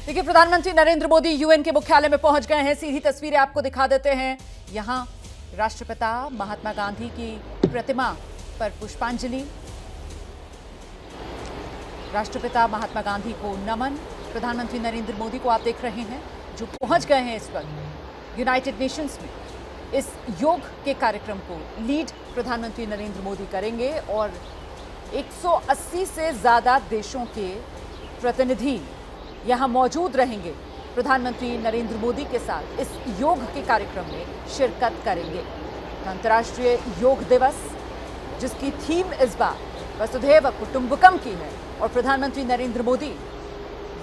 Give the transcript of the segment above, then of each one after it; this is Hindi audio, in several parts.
देखिए, प्रधानमंत्री नरेंद्र मोदी यूएन के मुख्यालय में पहुंच गए हैं। सीधी तस्वीरें आपको दिखा देते हैं। यहां राष्ट्रपिता महात्मा गांधी की प्रतिमा पर पुष्पांजलि, राष्ट्रपिता महात्मा गांधी को नमन। प्रधानमंत्री नरेंद्र मोदी को आप देख रहे हैं जो पहुंच गए हैं इस वक्त यूनाइटेड नेशंस में। इस योग के कार्यक्रम को लीड प्रधानमंत्री नरेंद्र मोदी करेंगे और 180 से ज्यादा देशों के प्रतिनिधि यहां मौजूद रहेंगे। प्रधानमंत्री नरेंद्र मोदी के साथ इस योग के कार्यक्रम में शिरकत करेंगे। अंतर्राष्ट्रीय योग दिवस, जिसकी थीम इस बार वसुधैव कुटुंबकम की है, और प्रधानमंत्री नरेंद्र मोदी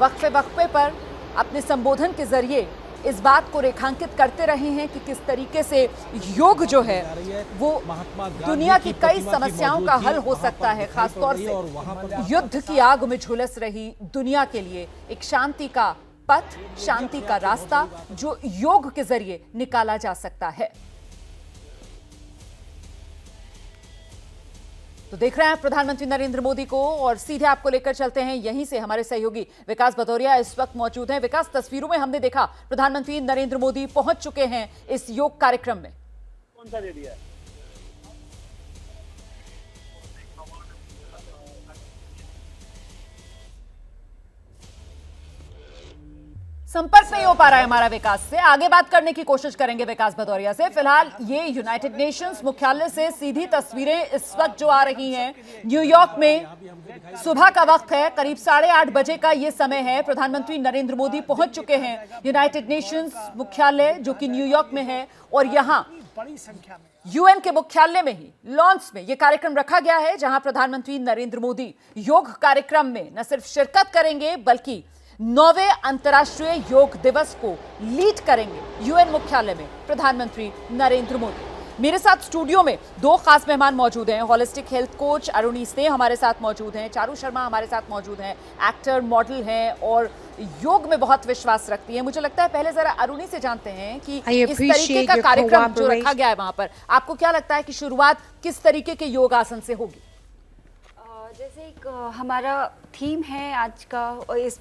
वक्फे पर अपने संबोधन के जरिए इस बात को रेखांकित करते रहे हैं कि किस तरीके से योग जो है वो दुनिया की कई समस्याओं का हल हो सकता है, खासतौर से युद्ध की आग में झुलस रही दुनिया के लिए एक शांति का पथ, शांति का रास्ता जो योग के जरिए निकाला जा सकता है। तो देख रहे हैं प्रधानमंत्री नरेंद्र मोदी को, और सीधे आपको लेकर चलते हैं। यहीं से हमारे सहयोगी विकास भदौरिया इस वक्त मौजूद हैं। विकास, तस्वीरों में हमने देखा प्रधानमंत्री नरेंद्र मोदी पहुंच चुके हैं इस योग कार्यक्रम में। कौन सा एरिया है? संपर्क नहीं हो पा रहा है हमारा विकास से। आगे बात करने की कोशिश करेंगे विकास भदौरिया से। फिलहाल ये यूनाइटेड नेशंस मुख्यालय से सीधी तस्वीरें इस वक्त जो आ रही हैं न्यूयॉर्क में, सुबह का वक्त है, करीब 8:30 बजे का ये समय है। प्रधानमंत्री नरेंद्र मोदी पहुंच चुके हैं यूनाइटेड नेशंस मुख्यालय जो कि न्यूयॉर्क में है, और यहां बड़ी संख्या में यूएन के मुख्यालय में ही लॉन्च में यह कार्यक्रम रखा गया है, जहां प्रधानमंत्री नरेंद्र मोदी योग कार्यक्रम में न सिर्फ शिरकत करेंगे बल्कि 9वें अंतर्राष्ट्रीय योग दिवस को लीड करेंगे यूएन मुख्यालय में प्रधानमंत्री नरेंद्र मोदी। मेरे साथ स्टूडियो में दो खास मेहमान मौजूद हैं। होलिस्टिक हेल्थ कोच अरुणी स्नेह हमारे साथ मौजूद हैं, चारू शर्मा हमारे साथ मौजूद हैं, एक्टर, मॉडल हैं और योग में बहुत विश्वास रखती हैं। मुझे लगता है पहले जरा अरुणी से जानते हैं कि इस तरीके का कार्यक्रम जो रखा गया है वहां पर, आपको क्या लगता है कि शुरुआत किस तरीके के योग आसन से होगी? जैसे एक हमारा थीम है आज का, और इस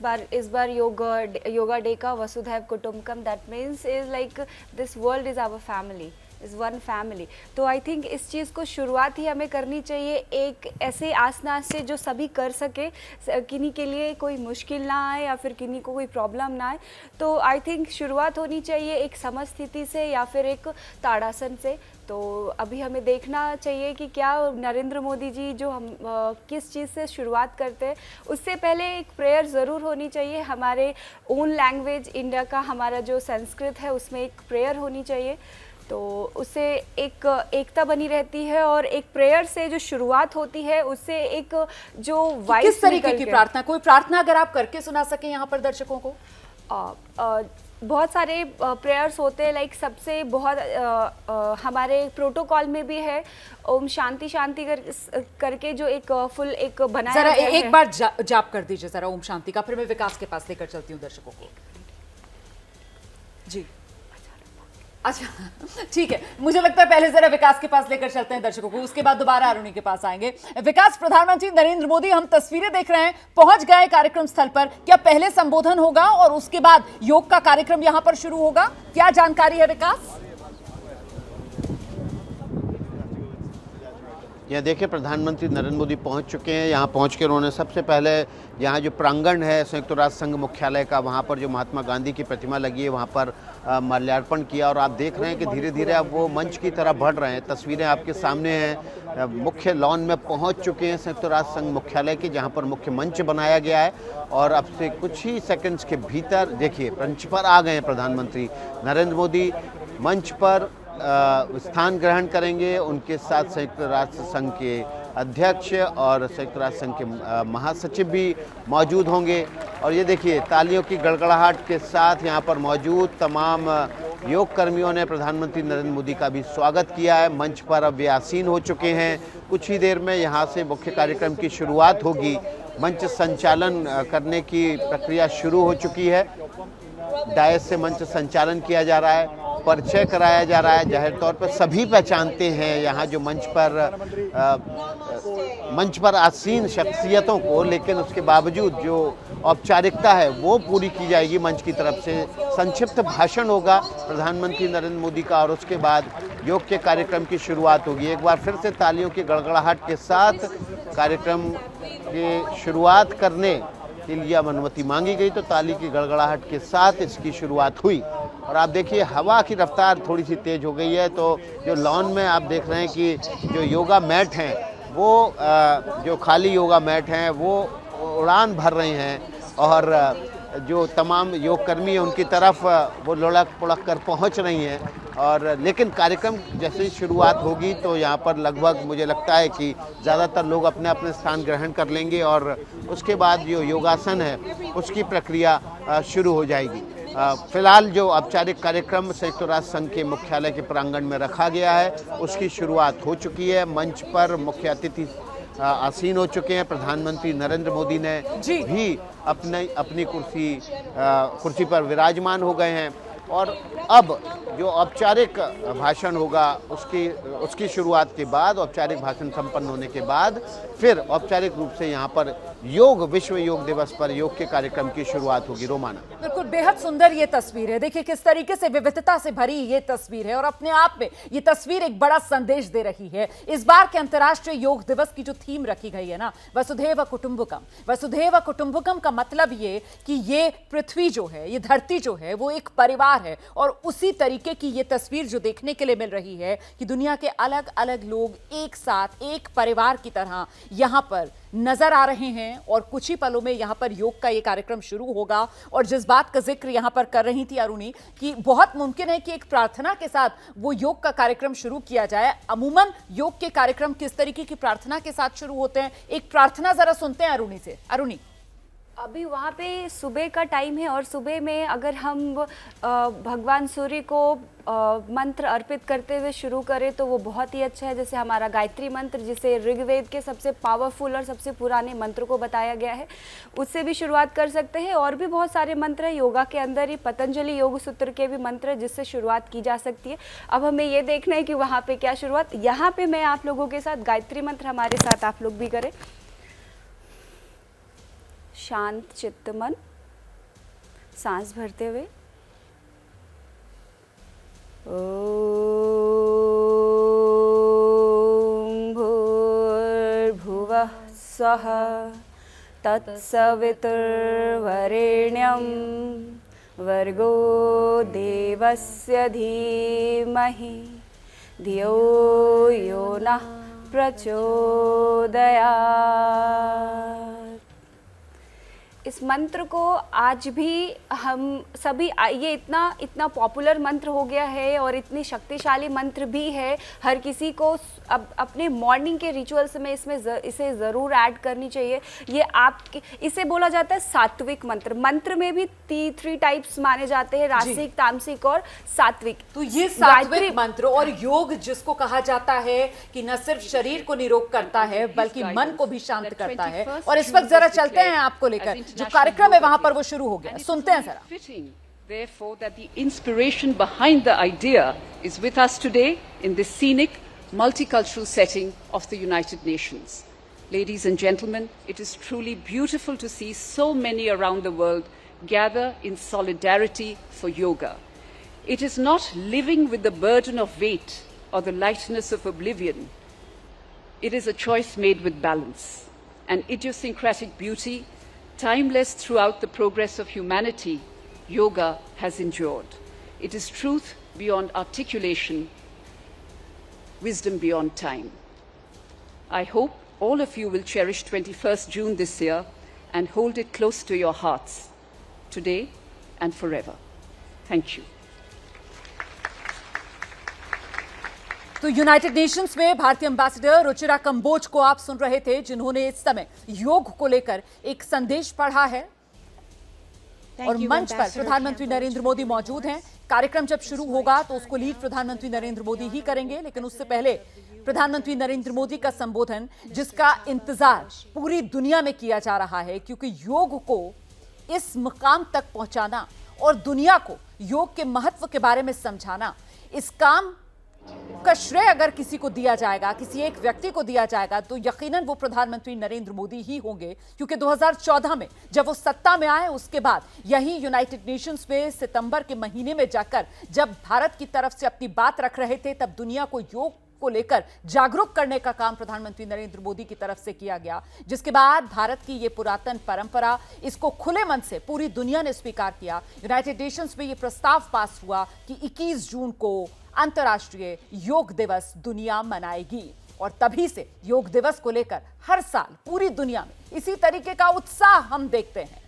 बार योगा डे का वसुधैव कुटुंबकम, that means is like this world is our family, is one family. तो आई थिंक इस चीज़ को शुरुआत ही हमें करनी चाहिए एक ऐसे आसना से जो सभी कर सके, किन्हीं के लिए कोई मुश्किल ना आए या फिर किन्हीं को कोई प्रॉब्लम ना आए। तो आई थिंक शुरुआत होनी चाहिए एक समस्थिति से या फिर एक ताड़ासन से। तो अभी हमें देखना चाहिए कि क्या नरेंद्र मोदी जी जो हम किस चीज़ से शुरुआत करते हैं। उससे पहले एक प्रेयर ज़रूर होनी चाहिए। हमारे ओन लैंग्वेज इंडिया का हमारा जो संस्कृत है उसमें एक प्रेयर होनी चाहिए, तो उससे एक एकता बनी रहती है, और एक प्रेयर से जो शुरुआत होती है उससे एक जो वाइस किस तरीके की प्रार्थना, कोई प्रार्थना अगर आप करके सुना सकें यहाँ पर दर्शकों को? बहुत सारे प्रेयर्स होते हैं, लाइक सबसे बहुत हमारे प्रोटोकॉल में भी है ओम शांति शांति करके जो एक फुल एक बनाया जरा है। एक बार जाप कर दीजिए जरा ओम शांति का, फिर मैं विकास के पास लेकर चलती हूँ दर्शकों को। जी अच्छा, ठीक है, मुझे लगता है पहले जरा विकास के पास लेकर चलते हैं दर्शकों को, उसके बाद दोबारा अरुणी के पास आएंगे। विकास, प्रधानमंत्री नरेंद्र मोदी, हम तस्वीरें देख रहे हैं, पहुंच गए कार्यक्रम स्थल पर। क्या पहले संबोधन होगा और उसके बाद योग का कार्यक्रम यहां पर शुरू होगा? क्या जानकारी है विकास? यहाँ देखिए, प्रधानमंत्री नरेंद्र मोदी पहुंच चुके हैं। यहाँ पहुंच के उन्होंने सबसे पहले यहाँ जो प्रांगण है संयुक्त राष्ट्र संघ मुख्यालय का, वहाँ पर जो महात्मा गांधी की प्रतिमा लगी है वहाँ पर माल्यार्पण किया, और आप देख रहे हैं कि धीरे धीरे अब वो मंच की तरफ बढ़ रहे हैं। तस्वीरें आपके सामने हैं, मुख्य लॉन में पहुँच चुके हैं संयुक्त राष्ट्र संघ मुख्यालय की, जहाँ पर मुख्य मंच बनाया गया है। और अब से कुछ ही सेकेंड्स के भीतर देखिए मंच पर आ गए हैं प्रधानमंत्री नरेंद्र मोदी। मंच पर स्थान ग्रहण करेंगे। उनके साथ संयुक्त राष्ट्र संघ के अध्यक्ष और संयुक्त राष्ट्र संघ के महासचिव भी मौजूद होंगे। और ये देखिए, तालियों की गड़गड़ाहट के साथ यहाँ पर मौजूद तमाम योग कर्मियों ने प्रधानमंत्री नरेंद्र मोदी का भी स्वागत किया है। मंच पर अब वे आसीन हो चुके हैं। कुछ ही देर में यहाँ से मुख्य कार्यक्रम की शुरुआत होगी। मंच संचालन करने की प्रक्रिया शुरू हो चुकी है। डायस से मंच संचालन किया जा रहा है, परिचय कराया जा रहा है। जाहिर तौर पर सभी पहचानते हैं यहाँ जो मंच पर आसीन शख्सियतों को, लेकिन उसके बावजूद जो औपचारिकता है वो पूरी की जाएगी मंच की तरफ से। संक्षिप्त भाषण होगा प्रधानमंत्री नरेंद्र मोदी का और उसके बाद योग के कार्यक्रम की शुरुआत होगी। एक बार फिर से तालियों की गड़गड़ाहट के साथ कार्यक्रम की शुरुआत करने के लिए अनुमति मांगी गई, तो ताली की गड़गड़ाहट के साथ इसकी शुरुआत हुई। और आप देखिए हवा की रफ्तार थोड़ी सी तेज हो गई है, तो जो लॉन में आप देख रहे हैं कि जो योगा मैट हैं वो जो खाली योगा मैट हैं वो उड़ान भर रहे हैं और जो तमाम योग कर्मी हैं उनकी तरफ वो लुढ़क पुढ़क कर पहुंच रही हैं। और लेकिन कार्यक्रम जैसे ही शुरुआत होगी तो यहाँ पर लगभग मुझे लगता है कि ज़्यादातर लोग अपने अपने स्थान ग्रहण कर लेंगे और उसके बाद जो योगासन है उसकी प्रक्रिया शुरू हो जाएगी। फिलहाल जो औपचारिक कार्यक्रम संयुक्त राष्ट्र संघ के मुख्यालय के प्रांगण में रखा गया है उसकी शुरुआत हो चुकी है। मंच पर मुख्य अतिथि आसीन हो चुके हैं। प्रधानमंत्री नरेंद्र मोदी ने भी अपनी कुर्सी पर विराजमान हो गए हैं और अब जो औपचारिक भाषण होगा उसकी शुरुआत के बाद, औपचारिक भाषण संपन्न होने के बाद फिर औपचारिक रूप से यहाँ पर विश्व योग दिवस पर योग के कार्यक्रम की शुरुआत होगी। रोमाना, बिल्कुल बेहद सुंदर ये तस्वीर है। देखिए किस तरीके से विविधता से भरी ये तस्वीर है और अपने आप में ये तस्वीर एक बड़ा संदेश दे रही है। इस बार के अंतर्राष्ट्रीय योग दिवस की जो थीम रखी गई है ना, वसुधैव कुटुंबकम। वसुधैव कुटुंबकम का मतलब ये कि ये पृथ्वी जो है, ये धरती जो है वो एक परिवार है और उसी तरीके की ये तस्वीर जो देखने के लिए मिल रही है कि दुनिया के अलग अलग लोग एक साथ एक परिवार की तरह यहां पर नजर आ रहे हैं और कुछ ही पलों में यहां पर योग का ये कार्यक्रम शुरू होगा। और जिस बात का जिक्र यहां पर कर रही थी अरुणी कि बहुत मुमकिन है कि एक प्रार्थना के साथ वो योग का कार्यक्रम शुरू किया जाए। अमूमन योग के कार्यक्रम किस तरीके की प्रार्थना के साथ शुरू होते हैं, एक प्रार्थना जरा सुनते हैं अरुणी से। अरुणी, अभी वहाँ पे सुबह का टाइम है और सुबह में अगर हम भगवान सूर्य को मंत्र अर्पित करते हुए शुरू करें तो वो बहुत ही अच्छा है। जैसे हमारा गायत्री मंत्र, जिसे ऋग्वेद के सबसे पावरफुल और सबसे पुराने मंत्र को बताया गया है, उससे भी शुरुआत कर सकते हैं। और भी बहुत सारे मंत्र हैं योगा के अंदर ही, पतंजलि योग सूत्र के भी मंत्र है जिससे शुरुआत की जा सकती है। अब हमें ये देखना है कि वहाँ पे क्या शुरुआत। यहाँ पे मैं आप लोगों के साथ गायत्री मंत्र हमारे साथ आप लोग भी करें। शांत चित्त मन, सांस भरते हुए ओम भूर्भुवः स्वः तत्सवितुर्वरेण्यं भर्गो देवस्य धीमहि धियो यो नः प्रचोदयात्। इस मंत्र को आज भी हम सभी, ये इतना पॉपुलर मंत्र हो गया है और इतनी शक्तिशाली मंत्र भी है, हर किसी को अब अपने मॉर्निंग के रिचुअल्स में इसे ज़रूर ऐड करनी चाहिए। ये आपके, इसे बोला जाता है सात्विक मंत्र। मंत्र में भी 3 टाइप्स माने जाते हैं, रासिक, तामसिक और सात्विक। तो ये सात्विक मंत्र और योग जिसको कहा जाता है कि न सिर्फ शरीर को निरोग करता है बल्कि मन को भी शांत करता है। और इस वक्त जरा चलते हैं आपको लेकर, जो कार्यक्रम है वहां पर वो शुरू हो गया, सुनते हैं जरा। Therefore, that the inspiration behind the idea is with us today in this scenic, multicultural setting of the United Nations. Ladies and gentlemen, it is truly beautiful to see so many around the world gather in solidarity for yoga. It is not living with the burden of weight or the lightness of oblivion. It is a choice made with balance, an idiosyncratic beauty, timeless throughout the progress of humanity. Yoga has endured. It is truth beyond articulation, wisdom beyond time. I hope all of you will cherish 21st June this year and hold it close to your hearts, today and forever. Thank you. तो यूनाइटेड नेशंस में भारतीय एम्बेसडर रुचिरा कंबोज को आप सुन रहे थे, जिन्होंने इस समय योग को लेकर एक संदेश पढ़ा है। और मंच पर प्रधानमंत्री नरेंद्र मोदी मौजूद हैं। कार्यक्रम जब शुरू होगा तो उसको लीड प्रधानमंत्री नरेंद्र मोदी ही करेंगे, लेकिन उससे पहले प्रधानमंत्री नरेंद्र मोदी का संबोधन, जिसका इंतजार पूरी दुनिया में किया जा रहा है, क्योंकि योग को इस मुकाम तक पहुंचाना और दुनिया को योग के महत्व के बारे में समझाना, इस काम का श्रेय अगर किसी को दिया जाएगा, किसी एक व्यक्ति को दिया जाएगा, तो यकीनन वो प्रधानमंत्री नरेंद्र मोदी ही होंगे, क्योंकि 2014 में जब वो सत्ता में आए उसके बाद यही यूनाइटेड नेशंस में सितंबर के महीने में जाकर जब भारत की तरफ से अपनी बात रख रहे थे, तब दुनिया को योग को लेकर जागरूक करने का काम प्रधानमंत्री नरेंद्र मोदी की तरफ से किया गया, जिसके बाद भारत की ये पुरातन परंपरा, इसको खुले मन से पूरी दुनिया ने स्वीकार किया। यूनाइटेड नेशंस में ये प्रस्ताव पास हुआ कि 21 जून को अंतर्राष्ट्रीय योग दिवस दुनिया मनाएगी, और तभी से योग दिवस को लेकर हर साल पूरी दुनिया में इसी तरीके का उत्साह हम देखते हैं।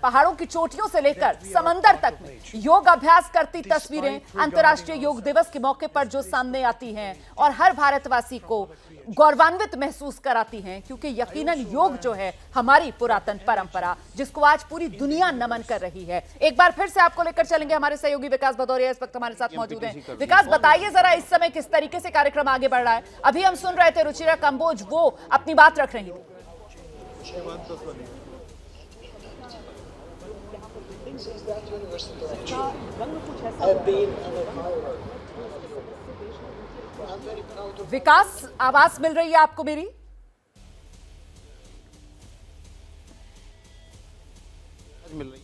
पहाड़ों की चोटियों से लेकर समंदर तक में योग अभ्यास करती तस्वीरें अंतर्राष्ट्रीय योग दिवस के मौके पर जो सामने आती हैं और हर भारतवासी को गौरवान्वित महसूस कराती हैं, क्योंकि यकीनन योग जो है हमारी पुरातन परंपरा, जिसको आज पूरी दुनिया नमन कर रही है। एक बार फिर से आपको लेकर चलेंगे हमारे सहयोगी विकास भदौरिया इस वक्त हमारे साथ मौजूद हैं। विकास, बताइए जरा इस समय किस तरीके से कार्यक्रम आगे बढ़ रहा है। अभी हम सुन रहे थे रुचिरा कंबोज, वो अपनी बात रख रही थी। विकास, आवाज मिल रही है आपको मेरी? मिल रही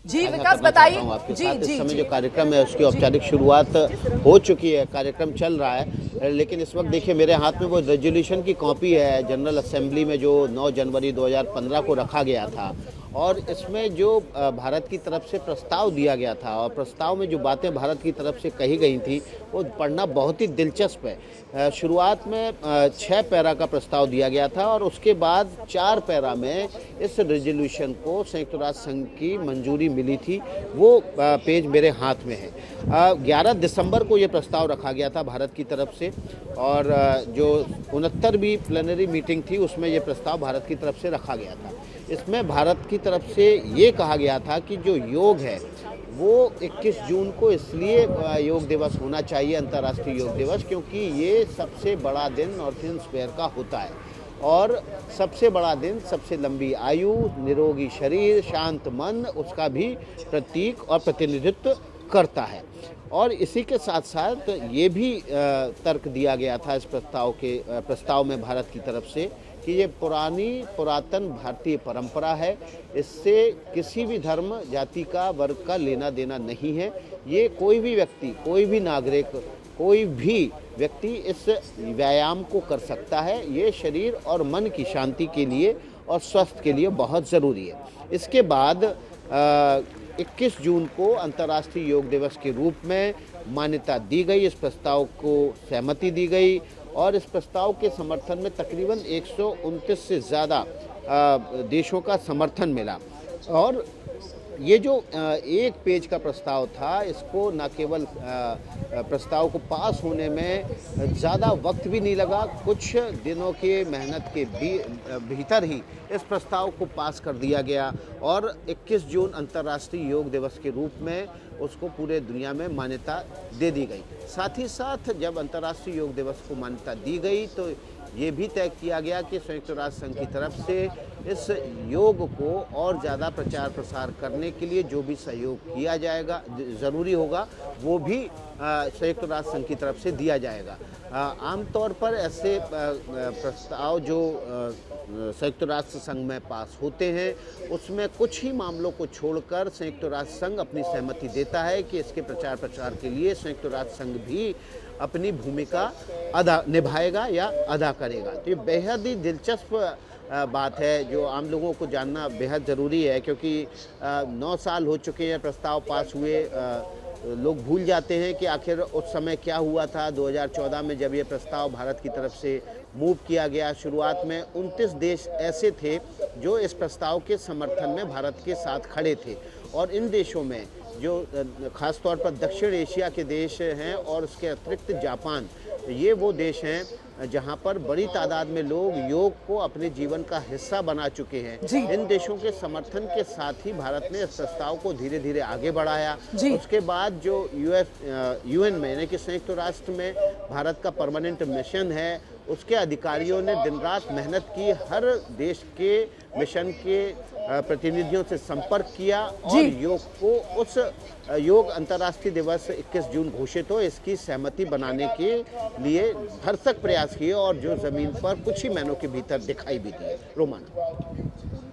जी विकास, बताइए। जी इस जी समय जी जो कार्यक्रम है उसकी औपचारिक शुरुआत हो चुकी है, कार्यक्रम चल रहा है, लेकिन इस वक्त देखिए मेरे हाथ में वो रेजोल्यूशन की कॉपी है जनरल असेंबली में जो 9 जनवरी 2015 को रखा गया था, और इसमें जो भारत की तरफ से प्रस्ताव दिया गया था और प्रस्ताव में जो बातें भारत की तरफ से कही गई थी वो पढ़ना बहुत ही दिलचस्प है। शुरुआत में 6 पैरा का प्रस्ताव दिया गया था और उसके बाद 4 पैरा में इस रेजोल्यूशन को संयुक्त राष्ट्र संघ की मंजूरी मिली थी। वो पेज मेरे हाथ में है। 11 दिसंबर को ये प्रस्ताव रखा गया था भारत की तरफ से, और जो 69वीं प्लेनरी मीटिंग थी उसमें ये प्रस्ताव भारत की तरफ से रखा गया था। इसमें भारत की तरफ से ये कहा गया था कि जो योग है वो 21 जून को इसलिए योग दिवस होना चाहिए, अंतर्राष्ट्रीय योग दिवस, क्योंकि ये सबसे बड़ा दिन नॉर्थ हेमिस्फीयर का होता है, और सबसे बड़ा दिन सबसे लंबी आयु, निरोगी शरीर, शांत मन, उसका भी प्रतीक और प्रतिनिधित्व करता है। और इसी के साथ साथ ये भी तर्क दिया गया था इस प्रस्ताव में भारत की तरफ से कि ये पुरातन भारतीय परंपरा है, इससे किसी भी धर्म, जाति का, वर्ग का लेना देना नहीं है। ये कोई भी व्यक्ति, कोई भी नागरिक, कोई भी व्यक्ति इस व्यायाम को कर सकता है। ये शरीर और मन की शांति के लिए और स्वास्थ्य के लिए बहुत ज़रूरी है। इसके बाद 21 जून को अंतर्राष्ट्रीय योग दिवस के रूप में मान्यता दी गई, इस प्रस्ताव को सहमति दी गई, और इस प्रस्ताव के समर्थन में तकरीबन 129 से ज़्यादा देशों का समर्थन मिला। और ये जो एक पेज का प्रस्ताव था, इसको न केवल प्रस्ताव को पास होने में ज़्यादा वक्त भी नहीं लगा, कुछ दिनों के मेहनत के भीतर ही इस प्रस्ताव को पास कर दिया गया, और 21 जून अंतर्राष्ट्रीय योग दिवस के रूप में उसको पूरे दुनिया में मान्यता दे दी गई। साथ ही साथ जब अंतर्राष्ट्रीय योग दिवस को मान्यता दी गई तो ये भी तय किया गया कि संयुक्त राष्ट्र संघ की तरफ से इस योग को और ज़्यादा प्रचार प्रसार करने के लिए जो भी सहयोग किया जाएगा, ज़रूरी होगा, वो भी संयुक्त राष्ट्र संघ की तरफ से दिया जाएगा। आमतौर पर ऐसे प्रस्ताव जो संयुक्त राष्ट्र संघ में पास होते हैं उसमें कुछ ही मामलों को छोड़कर संयुक्त राष्ट्र संघ अपनी सहमति देता है कि इसके प्रचार प्रसार के लिए संयुक्त राष्ट्र संघ भी अपनी भूमिका निभाएगा या अदा करेगा। तो ये बेहद ही दिलचस्प बात है जो आम लोगों को जानना बेहद ज़रूरी है, क्योंकि 9 साल हो चुके हैं प्रस्ताव पास हुए। लोग भूल जाते हैं कि आखिर उस समय क्या हुआ था 2014 में जब ये प्रस्ताव भारत की तरफ से मूव किया गया। शुरुआत में 29 देश ऐसे थे जो इस प्रस्ताव के समर्थन में भारत के साथ खड़े थे, और इन देशों में जो ख़ास तौर पर दक्षिण एशिया के देश हैं और उसके अतिरिक्त जापान, ये वो देश हैं जहाँ पर बड़ी तादाद में लोग योग को अपने जीवन का हिस्सा बना चुके हैं। इन देशों के समर्थन के साथ ही भारत ने इस प्रस्ताव को धीरे धीरे आगे बढ़ाया। उसके बाद जो यूएन में यानी कि संयुक्त राष्ट्र में भारत का परमानेंट मिशन है, उसके अधिकारियों ने दिन रात मेहनत की हर देश के मिशन के प्रतिनिधियों से संपर्क किया और योग को उस योग अंतर्राष्ट्रीय दिवस 21 जून घोषित हो इसकी सहमति बनाने के लिए भरसक प्रयास किए और जो जमीन पर कुछ ही महीनों के भीतर दिखाई भी दिए। रोमाना।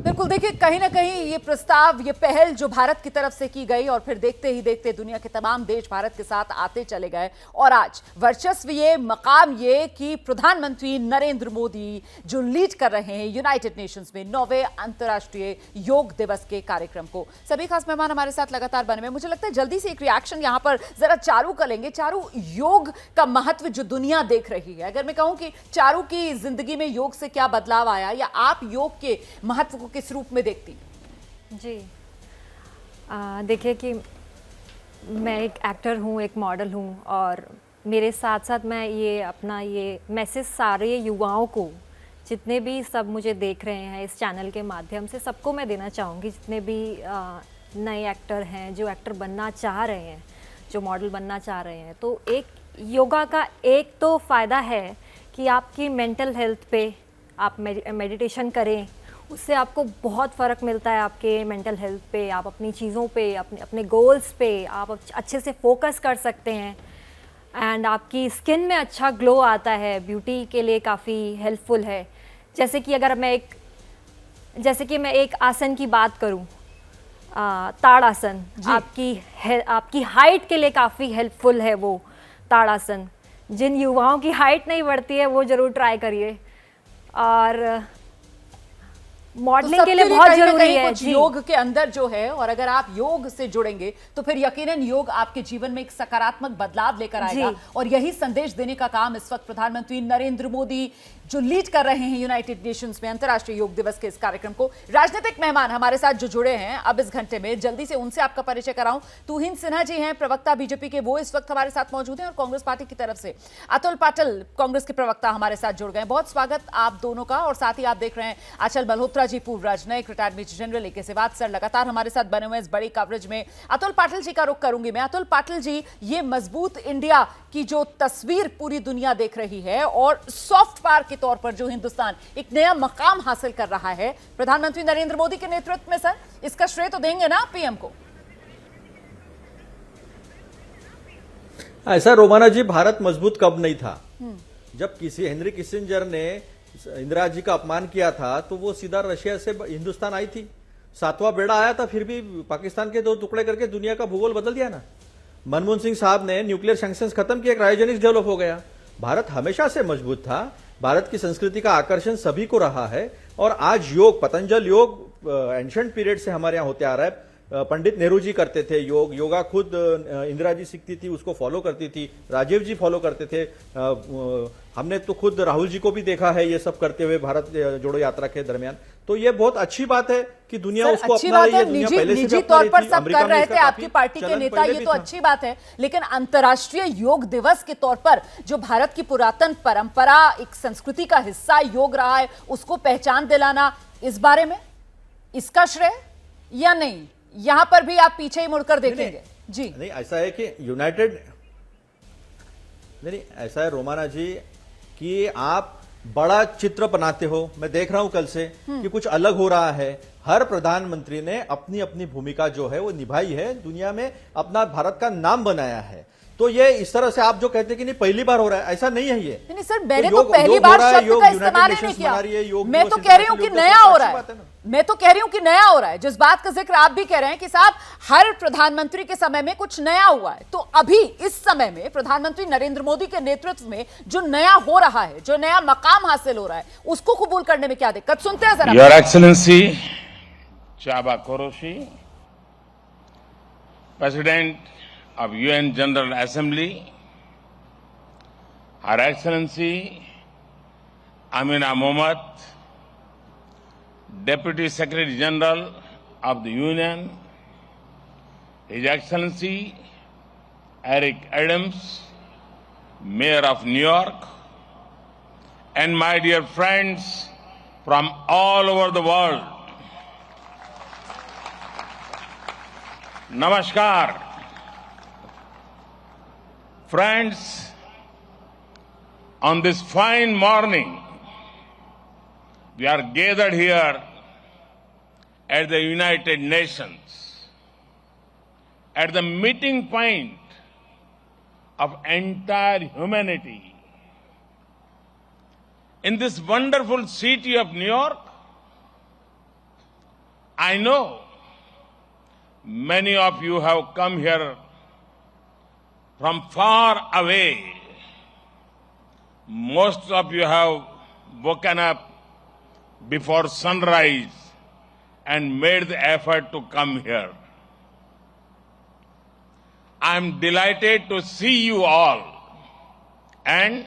बिल्कुल, देखिए कहीं ना कहीं ये प्रस्ताव, ये पहल जो भारत की तरफ से की गई और फिर देखते ही देखते दुनिया के तमाम देश भारत के साथ आते चले गए और आज वर्चस्व ये, मकाम ये कि प्रधानमंत्री नरेंद्र मोदी जो लीड कर रहे हैं यूनाइटेड नेशंस में 9वें अंतर्राष्ट्रीय योग दिवस के कार्यक्रम को। सभी खास मेहमान हमारे साथ लगातार बने हुए, मुझे लगता है जल्दी से एक रिएक्शन यहां पर जरा चारू का लेंगे। चारू, योग का महत्व जो दुनिया देख रही है, अगर मैं कहूं कि चारू की जिंदगी में योग से क्या बदलाव आया या आप योग के महत्व को किस रूप में देखती? जी, देखिए कि मैं एक एक्टर हूँ, एक मॉडल हूँ और मेरे साथ साथ मैं ये अपना ये मैसेज सारे युवाओं को, जितने भी सब मुझे देख रहे हैं इस चैनल के माध्यम से, सबको मैं देना चाहूँगी, जितने भी नए एक्टर हैं, जो एक्टर बनना चाह रहे हैं, जो मॉडल बनना चाह रहे हैं। तो एक योगा का एक तो फ़ायदा है कि आपकी मेंटल हेल्थ पे आप मेडिटेशन करें, उससे आपको बहुत फ़र्क मिलता है आपके मेंटल हेल्थ पे, आप अपनी चीज़ों पे, अपने गोल्स पे आप अच्छे से फोकस कर सकते हैं एंड आपकी स्किन में अच्छा ग्लो आता है, ब्यूटी के लिए काफ़ी हेल्पफुल है। जैसे कि अगर मैं एक आसन की बात करूं, ताड़ासन, आपकी हाइट के लिए काफ़ी हेल्पफुल है वो ताड़ासन। जिन युवाओं की हाइट नहीं बढ़ती है वो ज़रूर ट्राई करिए और मॉडलिंग के लिए बहुत जरूरी है कुछ योग के अंदर जो है, और अगर आप योग से जुड़ेंगे तो फिर यकीनन योग आपके जीवन में एक सकारात्मक बदलाव लेकर आएगा और यही संदेश देने का काम इस वक्त प्रधानमंत्री नरेंद्र मोदी जो लीड कर रहे हैं यूनाइटेड नेशंस में अंतर्राष्ट्रीय योग दिवस के इस कार्यक्रम को। राजनीतिक मेहमान हमारे साथ जो जुड़े हैं अब इस घंटे में, जल्दी से उनसे आपका परिचय कराऊं। तुहिन सिन्हा जी हैं, प्रवक्ता बीजेपी के, वो इस वक्त हमारे साथ मौजूद हैं और कांग्रेस पार्टी की तरफ से अतुल पाटिल कांग्रेस के प्रवक्ता हमारे साथ जुड़ गए। बहुत स्वागत आप दोनों का। और साथ ही आप देख रहे हैं आंचल मल्होत्रा जी, पूर्व राजनयिक, रिटायर्ड मेजर जनरल, AK सेवात सर लगातार हमारे साथ बने हुए इस बड़ी कवरेज में। अतुल पाटिल जी का रुख करूंगी मैं। अतुल पाटिल जी, ये मजबूत इंडिया की जो तस्वीर पूरी दुनिया देख रही है और सॉफ्ट पावर के तौर पर जो हिंदुस्तान एक नया मकाम हासिल कर रहा है प्रधानमंत्री नरेंद्र मोदी के नेतृत्व में, सर इसका श्रेय तो देंगे ना PM को? ऐसा रोमाना जी, भारत मजबूत कब नहीं था? जब हेनरी किसिंजर ने इंदिरा जी का अपमान किया था तो वो सीधा रशिया से हिंदुस्तान आई थी। 7वां बेड़ा आया था, फिर भी पाकिस्तान के 2 टुकड़े करके दुनिया का भूगोल बदल दिया ना। मनमोहन सिंह साहब ने न्यूक्लियर सैंक्शंस खत्म किए, क्रायोजेनिक्स डेवलप हो गया। भारत हमेशा से मजबूत था, भारत की संस्कृति का आकर्षण सभी को रहा है और आज योग, पतंजल योग एंशिएंट पीरियड से हमारे यहाँ होते आ रहा है। पंडित नेहरू जी करते थे योगा खुद इंदिरा जी सीखती थी, उसको फॉलो करती थी, राजीव जी फॉलो करते थे, हमने तो खुद राहुल जी को भी देखा है ये सब करते हुए भारत जोड़ो यात्रा के दरमियान। तो ये बहुत अच्छी बात है कि दुनिया उसको अपना रही है। दुनिया पहले से निजी तौर पर सब कर रहे थे, आपकी पार्टी के नेता, ये तो अच्छी बात है, लेकिन अंतर्राष्ट्रीय योग दिवस के तौर पर जो भारत की पुरातन परंपरा, एक संस्कृति का हिस्सा योग रहा है, उसको पहचान दिलाना, इस बारे में इसका श्रेय या नहीं? यहां पर भी आप पीछे ही मुड़कर देखेंगे? जी नहीं, ऐसा है कि ऐसा है रोमाना जी कि आप बड़ा चित्र बनाते हो। मैं देख रहा हूं कल से कि कुछ अलग हो रहा है। हर प्रधानमंत्री ने अपनी अपनी भूमिका जो है वो निभाई है, दुनिया में अपना भारत का नाम बनाया है। तो ये इस तरह से आप जो कहते हैं कि नहीं पहली बार हो रहा है, ऐसा नहीं है ये। नहीं सर, मैंने तो पहली बार शब्द का इस्तेमाल ही नहीं किया। मैं तो कह रही हूं कि नया हो रहा है, मैं तो कह रही हूं कि नया हो रहा है। जिस बात का जिक्र आप भी कह रहे हैं कि साहब हर प्रधानमंत्री के समय में कुछ नया हुआ है, तो अभी इस समय में प्रधानमंत्री नरेंद्र मोदी के नेतृत्व में जो नया हो रहा है, जो नया मकाम हासिल हो रहा है, उसको कबूल करने में क्या दिक्कत? सुनते हैं जरा। Your excellency Csaba Korosi, president of UN General Assembly, Her Excellency Amina Mohammad, Deputy Secretary General of the Union, His Excellency Eric Adams, Mayor of New York, and my dear friends from all over the world. Namaskar. Friends, on this fine morning, we are gathered here at the United Nations, at the meeting point of entire humanity. In this wonderful city of New York, I know many of you have come here from far away. Most of you have woken up before sunrise and made the effort to come here. I am delighted to see you all, and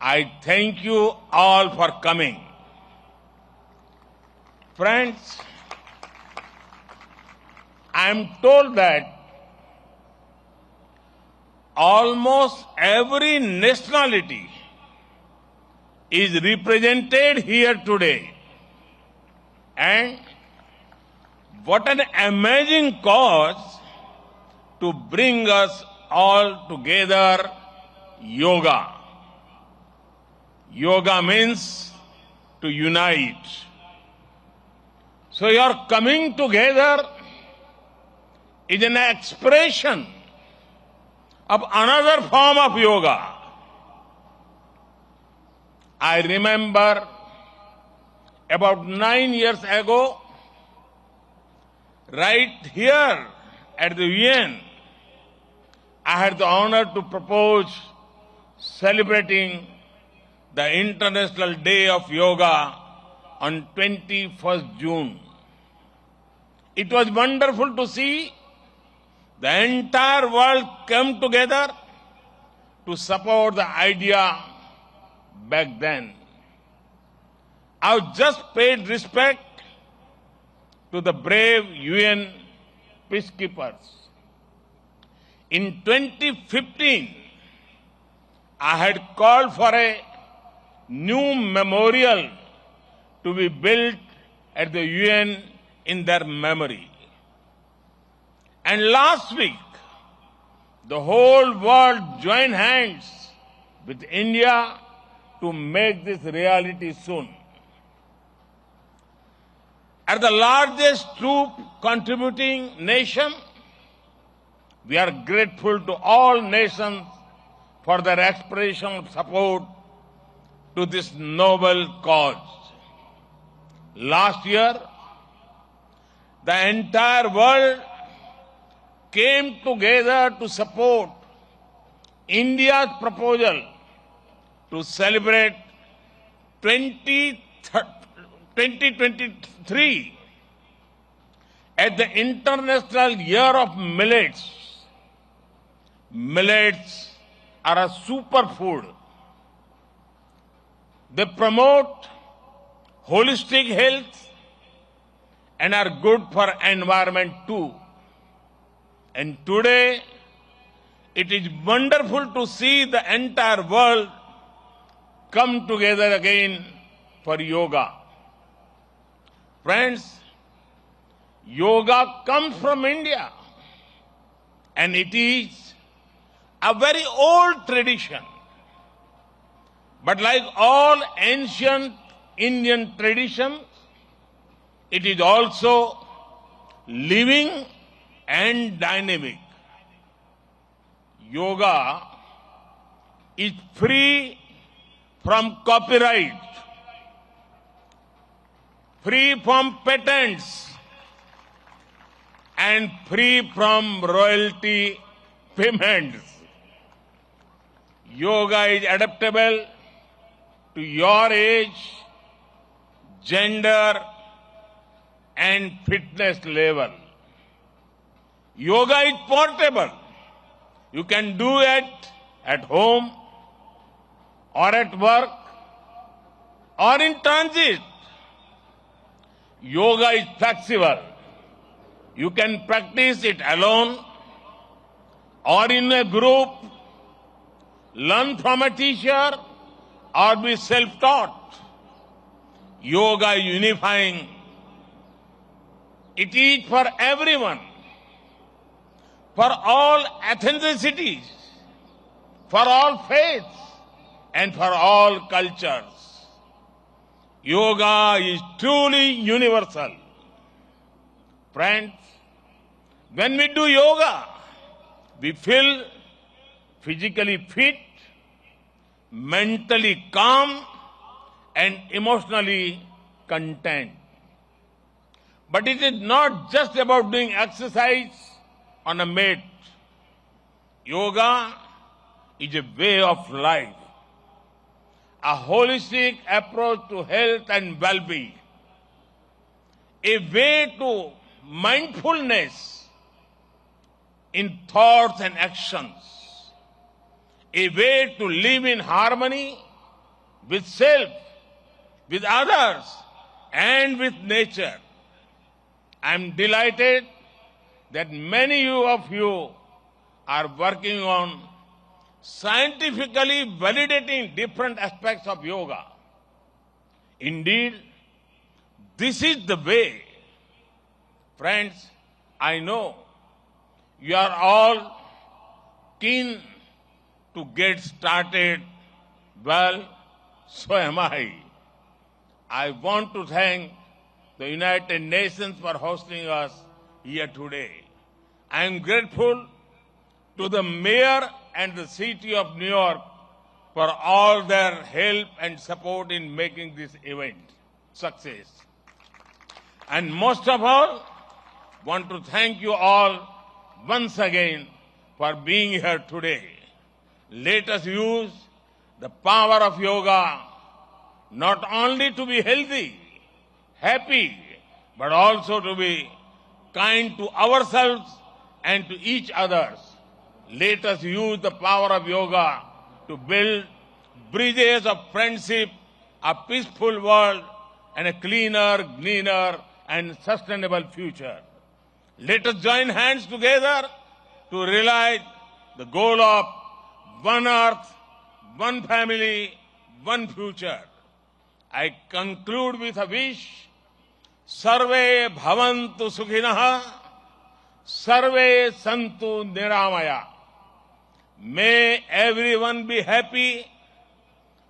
I thank you all for coming. Friends, I am told that almost every nationality is represented here today. And what an amazing cause to bring us all together, yoga. Yoga means to unite. So your coming together is an expression of another form of yoga. I remember about 9 years ago, right here at the UN, I had the honor to propose celebrating the International Day of Yoga on 21st June. It was wonderful to see the entire world come together to support the idea back then. I've just paid respect to the brave UN peacekeepers. In 2015, I had called for a new memorial to be built at the UN in their memory. And last week, the whole world joined hands with India to make this reality soon. As the largest troop contributing nation, we are grateful to all nations for their expression of support to this noble cause. Last year, the entire world came together to support India's proposal to celebrate 2023 as the International Year of Millets. Millets are a superfood. They promote holistic health and are good for environment too. And today, it is wonderful to see the entire world come together again for yoga. Friends, yoga comes from India, and it is a very old tradition. But like all ancient Indian traditions, it is also living and dynamic. Yoga is free from copyright, free from patents, and free from royalty payments. Yoga is adaptable to your age, gender, and fitness level. Yoga is portable. You can do it at home or at work or in transit. Yoga is flexible. You can practice it alone or in a group, learn from a teacher or be self-taught. Yoga is unifying. It is for everyone, for all ethnicities, for all faiths, and for all cultures. Yoga is truly universal. Friends, when we do yoga, we feel physically fit, mentally calm, and emotionally content. But it is not just about doing exercise on a mat. Yoga is a way of life, a holistic approach to health and well-being, a way to mindfulness in thoughts and actions, a way to live in harmony with self, with others, and with nature. I am delighted that many of you are working on scientifically validating different aspects of yoga. Indeed, this is the way. Friends, I know you are all keen to get started. Well, so am I. I want to thank the United Nations for hosting us here today. I am grateful to the mayor and the city of New York for all their help and support in making this event success. And most of all, want to thank you all once again for being here today. Let us use the power of yoga not only to be healthy, happy, but also to be kind to ourselves and to each other. Let us use the power of yoga to build bridges of friendship, a peaceful world, and a cleaner, greener, and sustainable future. Let us join hands together to realize the goal of one earth, one family, one future. I conclude with a wish. Sarve bhavantu sukhinah, sarve santu niramaya. May everyone be happy.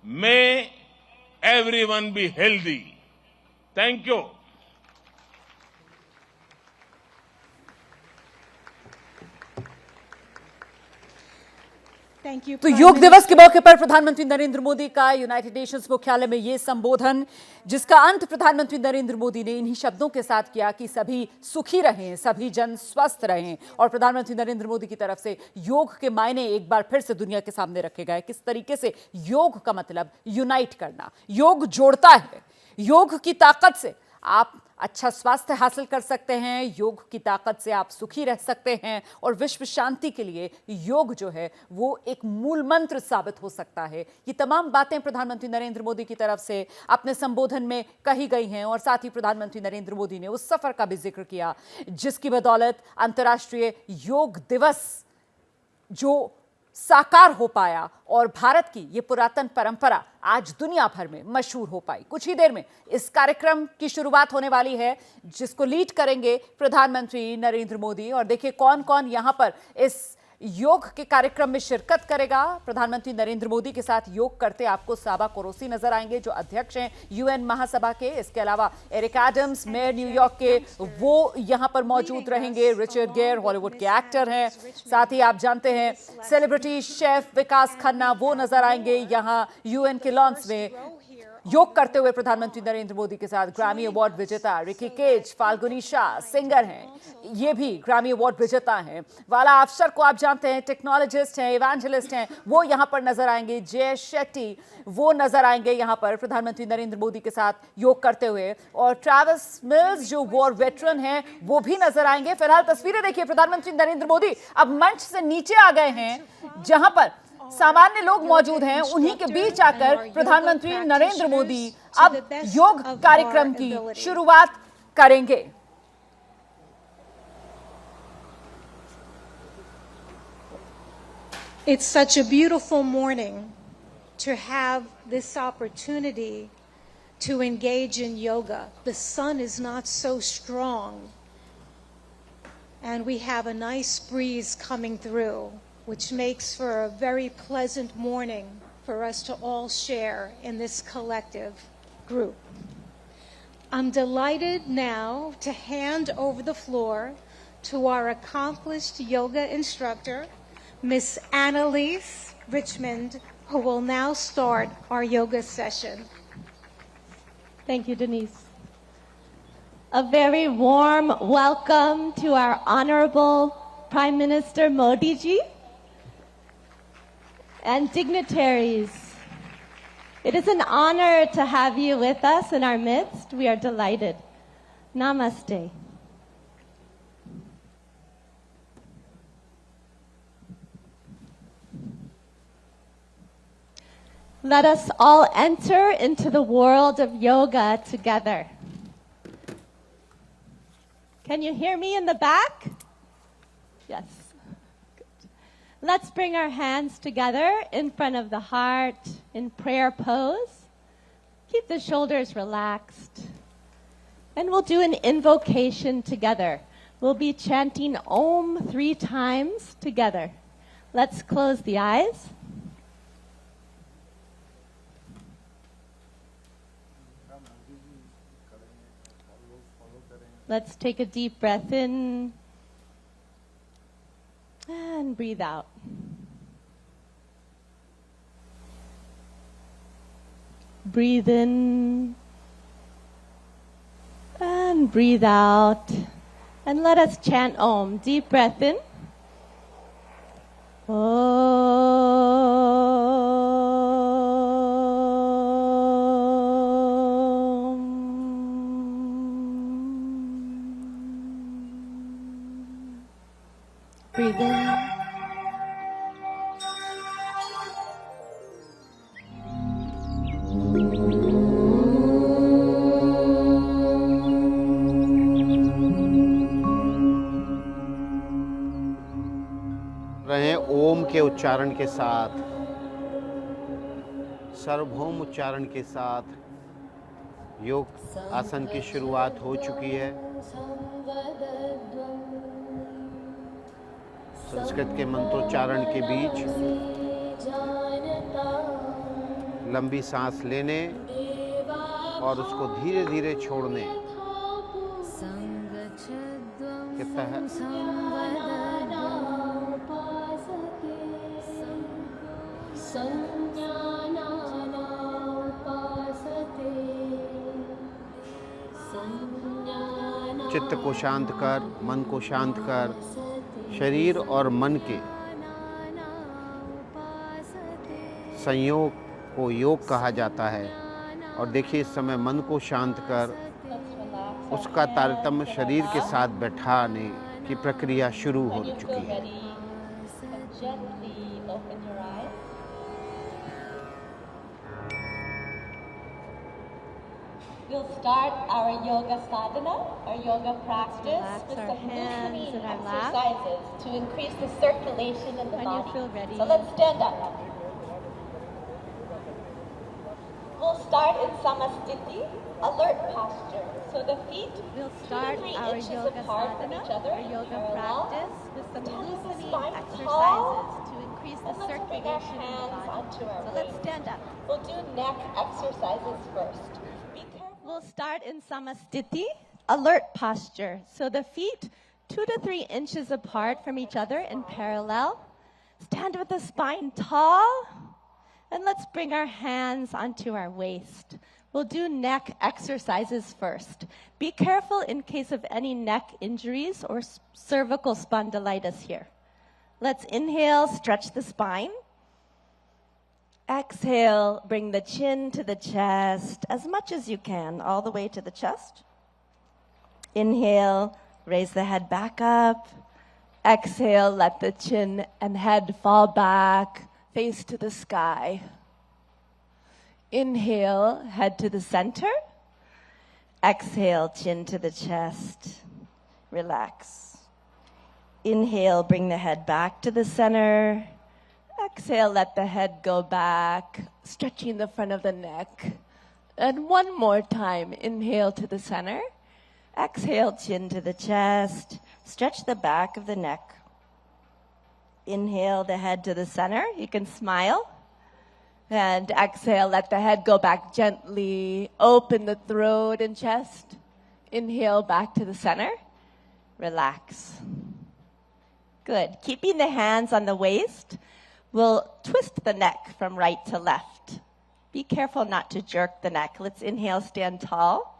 May everyone be healthy. Thank you. Thank you, तो Prime योग दिवस के Minister. मौके पर प्रधानमंत्री नरेंद्र मोदी का यूनाइटेड नेशंस मुख्यालय में ये संबोधन, जिसका अंत प्रधानमंत्री नरेंद्र मोदी ने इन्हीं शब्दों के साथ किया कि सभी सुखी रहें, सभी जन स्वस्थ रहें। और प्रधानमंत्री नरेंद्र मोदी की तरफ से योग के मायने एक बार फिर से दुनिया के सामने रखे गए। किस तरीके से योग का मतलब यूनाइट करना, योग जोड़ता है। योग की ताकत से आप अच्छा स्वास्थ्य हासिल कर सकते हैं, योग की ताकत से आप सुखी रह सकते हैं और विश्व शांति के लिए योग जो है वो एक मूल मंत्र साबित हो सकता है। ये तमाम बातें प्रधानमंत्री नरेंद्र मोदी की तरफ से अपने संबोधन में कही गई हैं और साथ ही प्रधानमंत्री नरेंद्र मोदी ने उस सफर का भी जिक्र किया जिसकी बदौलत अंतर्राष्ट्रीय योग दिवस जो साकार हो पाया और भारत की ये पुरातन परंपरा आज दुनिया भर में मशहूर हो पाई। कुछ ही देर में इस कार्यक्रम की शुरुआत होने वाली है जिसको लीड करेंगे प्रधानमंत्री नरेंद्र मोदी। और देखिए कौन कौन यहां पर इस योग के कार्यक्रम में शिरकत करेगा। प्रधानमंत्री नरेंद्र मोदी के साथ योग करते आपको साबा कोरोसी नजर आएंगे जो अध्यक्ष हैं यूएन महासभा के। इसके अलावा एरिक एडम्स मेयर न्यूयॉर्क के, वो यहां पर मौजूद रहेंगे। रिचर्ड गेयर हॉलीवुड के एक्टर हैं। साथ ही आप जानते हैं सेलिब्रिटी शेफ विकास खन्ना वो नजर आएंगे यहां यूएन के लॉन्स में योग करते हुए प्रधानमंत्री नरेंद्र मोदी के साथ। ग्रैमी अवार्ड विजेता रिकी केज, फाल्गुनी शाह सिंगर हैं, ये भी ग्रैमी अवार्ड विजेता हैं। वाला अफसर को आप जानते हैं टेक्नोलॉजिस्ट हैं, इवेंजलिस्ट हैं, वो यहां पर नजर आएंगे। जय शेट्टी वो नजर आएंगे यहां पर प्रधानमंत्री नरेंद्र मोदी के साथ योग करते हुए। और ट्रैविस मिल्स जो वॉर वेटरन हैं वो भी नजर आएंगे। फिलहाल तस्वीरें देखिए, प्रधानमंत्री नरेंद्र मोदी अब मंच से नीचे आ गए हैं जहां पर सामान्य लोग मौजूद हैं। उन्हीं के बीच आकर प्रधानमंत्री नरेंद्र मोदी अब योग कार्यक्रम की शुरुआत करेंगे। It's such a beautiful morning to have this opportunity to engage in yoga. The sun is not so strong, and we have a nice breeze coming through, which makes for a very pleasant morning for us to all share in this collective group. I'm delighted now to hand over the floor to our accomplished yoga instructor, Miss Annalise Richmond, who will now start our yoga session. Thank you, Denise. A very warm welcome to our Honorable Prime Minister Modi ji and dignitaries. It is an honor to have you with us in our midst. We are delighted. Namaste. Let us all enter into the world of yoga together. Can you hear me in the back? Yes. Good. Let's bring our hands together in front of the heart in prayer pose. Keep the shoulders relaxed. And we'll do an invocation together. We'll be chanting Om 3 times together. Let's close the eyes. Let's take a deep breath in and breathe out. Breathe in and breathe out. And let us chant Om. Deep breath in. Breathe in. रहे ओम के उच्चारण के साथ, सार्वभौम उच्चारण के साथ योग आसन की शुरुआत हो चुकी है। संस्कृत के मंत्रोच्चारण के बीच लंबी सांस लेने और उसको धीरे धीरे छोड़ने के तहत चित्त को शांत कर, मन को शांत कर, शरीर और मन के संयोग को योग कहा जाता है। और देखिए इस समय मन को शांत कर उसका तारतम्य शरीर के साथ बैठाने की प्रक्रिया शुरू हो चुकी है। We'll start our yoga sadhana, our yoga practice, with some loosening exercises to increase the circulation in the body. When you feel ready. So let's stand up. We'll start in Samasthiti, alert posture. So the feet will start 2 to 3 our inches yoga apart sadhana, from each other, our yoga practice with some loosening exercises to increase the circulation in the body. So let's stand up. We'll do neck exercises first. We'll start in Samasthiti, alert posture. So the feet 2 to 3 inches apart from each other in parallel. Stand with the spine tall. And let's bring our hands onto our waist. We'll do neck exercises first. Be careful in case of any neck injuries or cervical spondylitis here. Let's inhale, stretch the spine. Exhale, bring the chin to the chest as much as you can, all the way to the chest. Inhale, raise the head back up. Exhale, let the chin and head fall back, face to the sky. Inhale, head to the center. Exhale, chin to the chest. Relax. Inhale, bring the head back to the center. Exhale, let the head go back, stretching the front of the neck. And one more time, inhale to the center. Exhale, chin to the chest. Stretch the back of the neck. Inhale the head to the center. You can smile. And exhale, let the head go back gently. Open the throat and chest. Inhale back to the center. Relax. Good. Keeping the hands on the waist, we'll twist the neck from right to left. Be careful not to jerk the neck. Let's inhale, stand tall.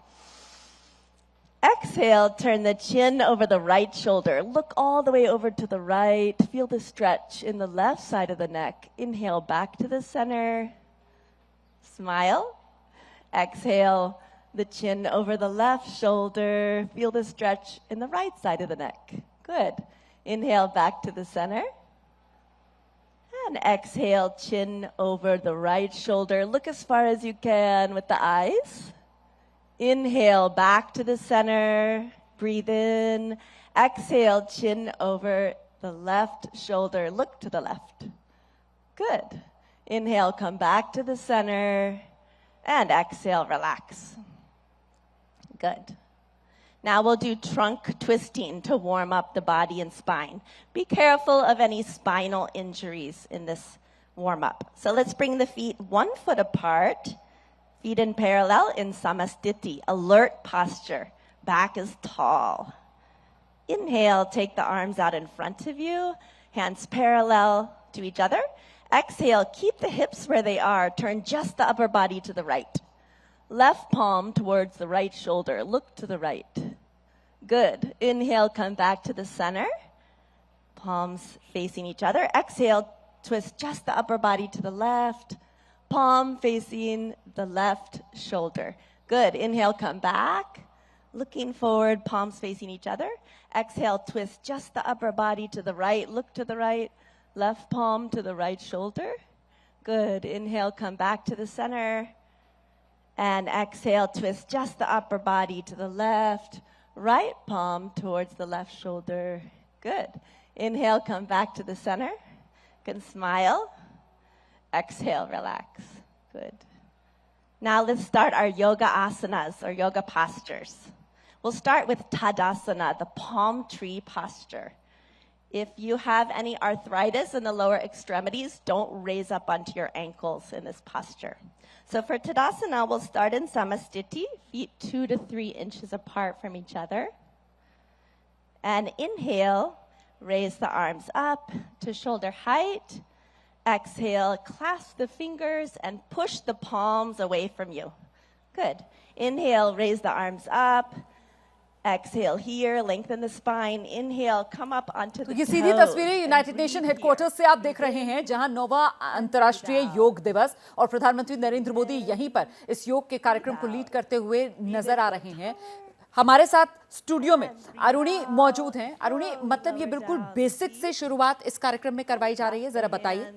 Exhale, turn the chin over the right shoulder. Look all the way over to the right. Feel the stretch in the left side of the neck. Inhale back to the center. Smile. Exhale, the chin over the left shoulder. Feel the stretch in the right side of the neck. Good. Inhale back to the center. And exhale, chin over the right shoulder. Look as far as you can with the eyes. Inhale, back to the center. Breathe in. Exhale, chin over the left shoulder. Look to the left. Good. Inhale, come back to the center. And exhale, relax. Good. Now we'll do trunk twisting to warm up the body and spine. Be careful of any spinal injuries in this warm-up. So let's bring the feet 1 foot apart. Feet in parallel in Samasthiti, alert posture. Back is tall. Inhale, take the arms out in front of you, hands parallel to each other. Exhale, keep the hips where they are. Turn just the upper body to the right. Left palm towards the right shoulder. Look to the right. Good. Inhale, come back to the center. Palms facing each other. Exhale, twist just the upper body to the left. Palm facing the left shoulder. Good. Inhale, come back. Looking forward, palms facing each other. Exhale, twist just the upper body to the right. Look to the right. Left palm to the right shoulder. Good. Inhale, come back to the center. And exhale, twist just the upper body to the left. Right palm towards the left shoulder. Good. Inhale, come back to the center. You can smile. Exhale, relax. Good. Now let's start our yoga asanas, or yoga postures. We'll start with Tadasana, the palm tree posture. If you have any arthritis in the lower extremities, don't raise up onto your ankles in this posture. So for Tadasana, we'll start in Samasthiti, feet 2 to 3 inches apart from each other. And inhale, raise the arms up to shoulder height. Exhale, clasp the fingers and push the palms away from you. Good. Inhale, raise the arms up. Exhale here, lengthen the spine. Inhale, come up onto the ये सीधी तस्वीरें यूनाइटेड नेशन हेडक्वार्टर्स से आप देख रहे हैं, जहां 9वां अंतर्राष्ट्रीय योग दिवस और प्रधानमंत्री नरेंद्र मोदी यहीं पर इस योग के कार्यक्रम को लीड करते हुए नजर आ रहे हैं। हमारे साथ स्टूडियो में अरुणी मौजूद हैं। अरुणी, मतलब ये बिल्कुल बेसिक से शुरुआत इस कार्यक्रम में करवाई जा रही है, जरा बताइए।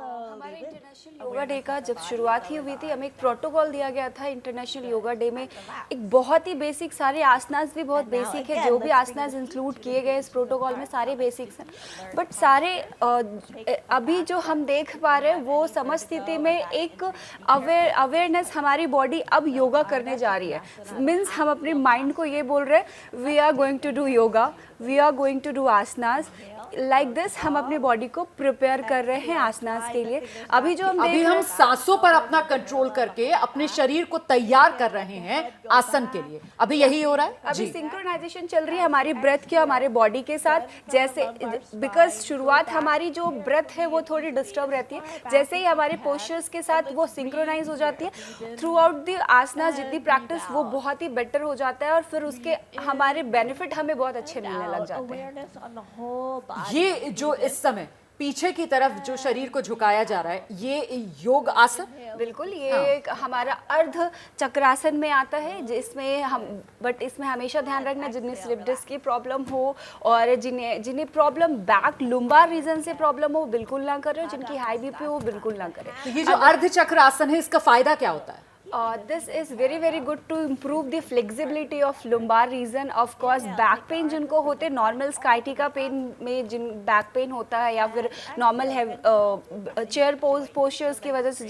हमारे इंटरनेशनल योगा डे का जब शुरुआत ही हुई थी, हमें एक प्रोटोकॉल दिया गया था इंटरनेशनल योगा डे में। एक बहुत ही बेसिक, सारे आसनास भी बहुत बेसिक है, जो भी आसनास इंक्लूड किए गए इस प्रोटोकॉल में सारे बेसिक्स हैं। बट सारे अभी जो हम देख पा रहे हैं वो समस्थिति में एक अवेयरनेस, हमारी बॉडी अब योगा करने जा रही है। मीन्स हम अपने माइंड को ये बोल रहे हैं, we are going to do yoga, we are going to do asanas like this. हम अपनी बॉडी को प्रिपेयर कर रहे हैं आसनास के लिए। अभी जो हम सांसों पर अपना कंट्रोल करके अपने शरीर को तैयार कर रहे हैं आसन के लिए। अभी यही हो रहा है। अभी सिंक्रोनाइजेशन चल रही है हमारी ब्रेथ की हमारे बॉडी के साथ। जैसे बिकॉज शुरुआत हमारी जो ब्रेथ है वो थोड़ी डिस्टर्ब रहती है, जैसे ही हमारे पोस्चर्स के साथ वो सिंक्रोनाइज हो जाती है, थ्रू आउट द आसनास जितनी प्रैक्टिस वो बहुत ही बेटर हो जाता है और फिर उसके हमारे बेनिफिट हमें बहुत अच्छे मिलने लग जाते हैं। ये जो इस समय पीछे की तरफ जो शरीर को झुकाया जा रहा है, ये योग आसन बिल्कुल ये हमारा अर्ध चक्रासन में आता है, जिसमें हम बट इसमें हमेशा ध्यान रखना जिन्हें स्लिप डिस्क की प्रॉब्लम हो और जिन्हें प्रॉब्लम बैक लुम्बार रीजन से प्रॉब्लम हो बिल्कुल ना करें, जिनकी हाई बीपी हो बिल्कुल ना करें। तो ये जो अर्ध चक्र आसन है, इसका फायदा क्या होता है? This is very very good to improve the flexibility of lumbar region. Of course back pain जिनको होते हैं, नॉर्मल स्काइटिका पेन में जिन बैक पेन होता है या फिर नॉर्मल है चेयर पोस्चर्स की वजह से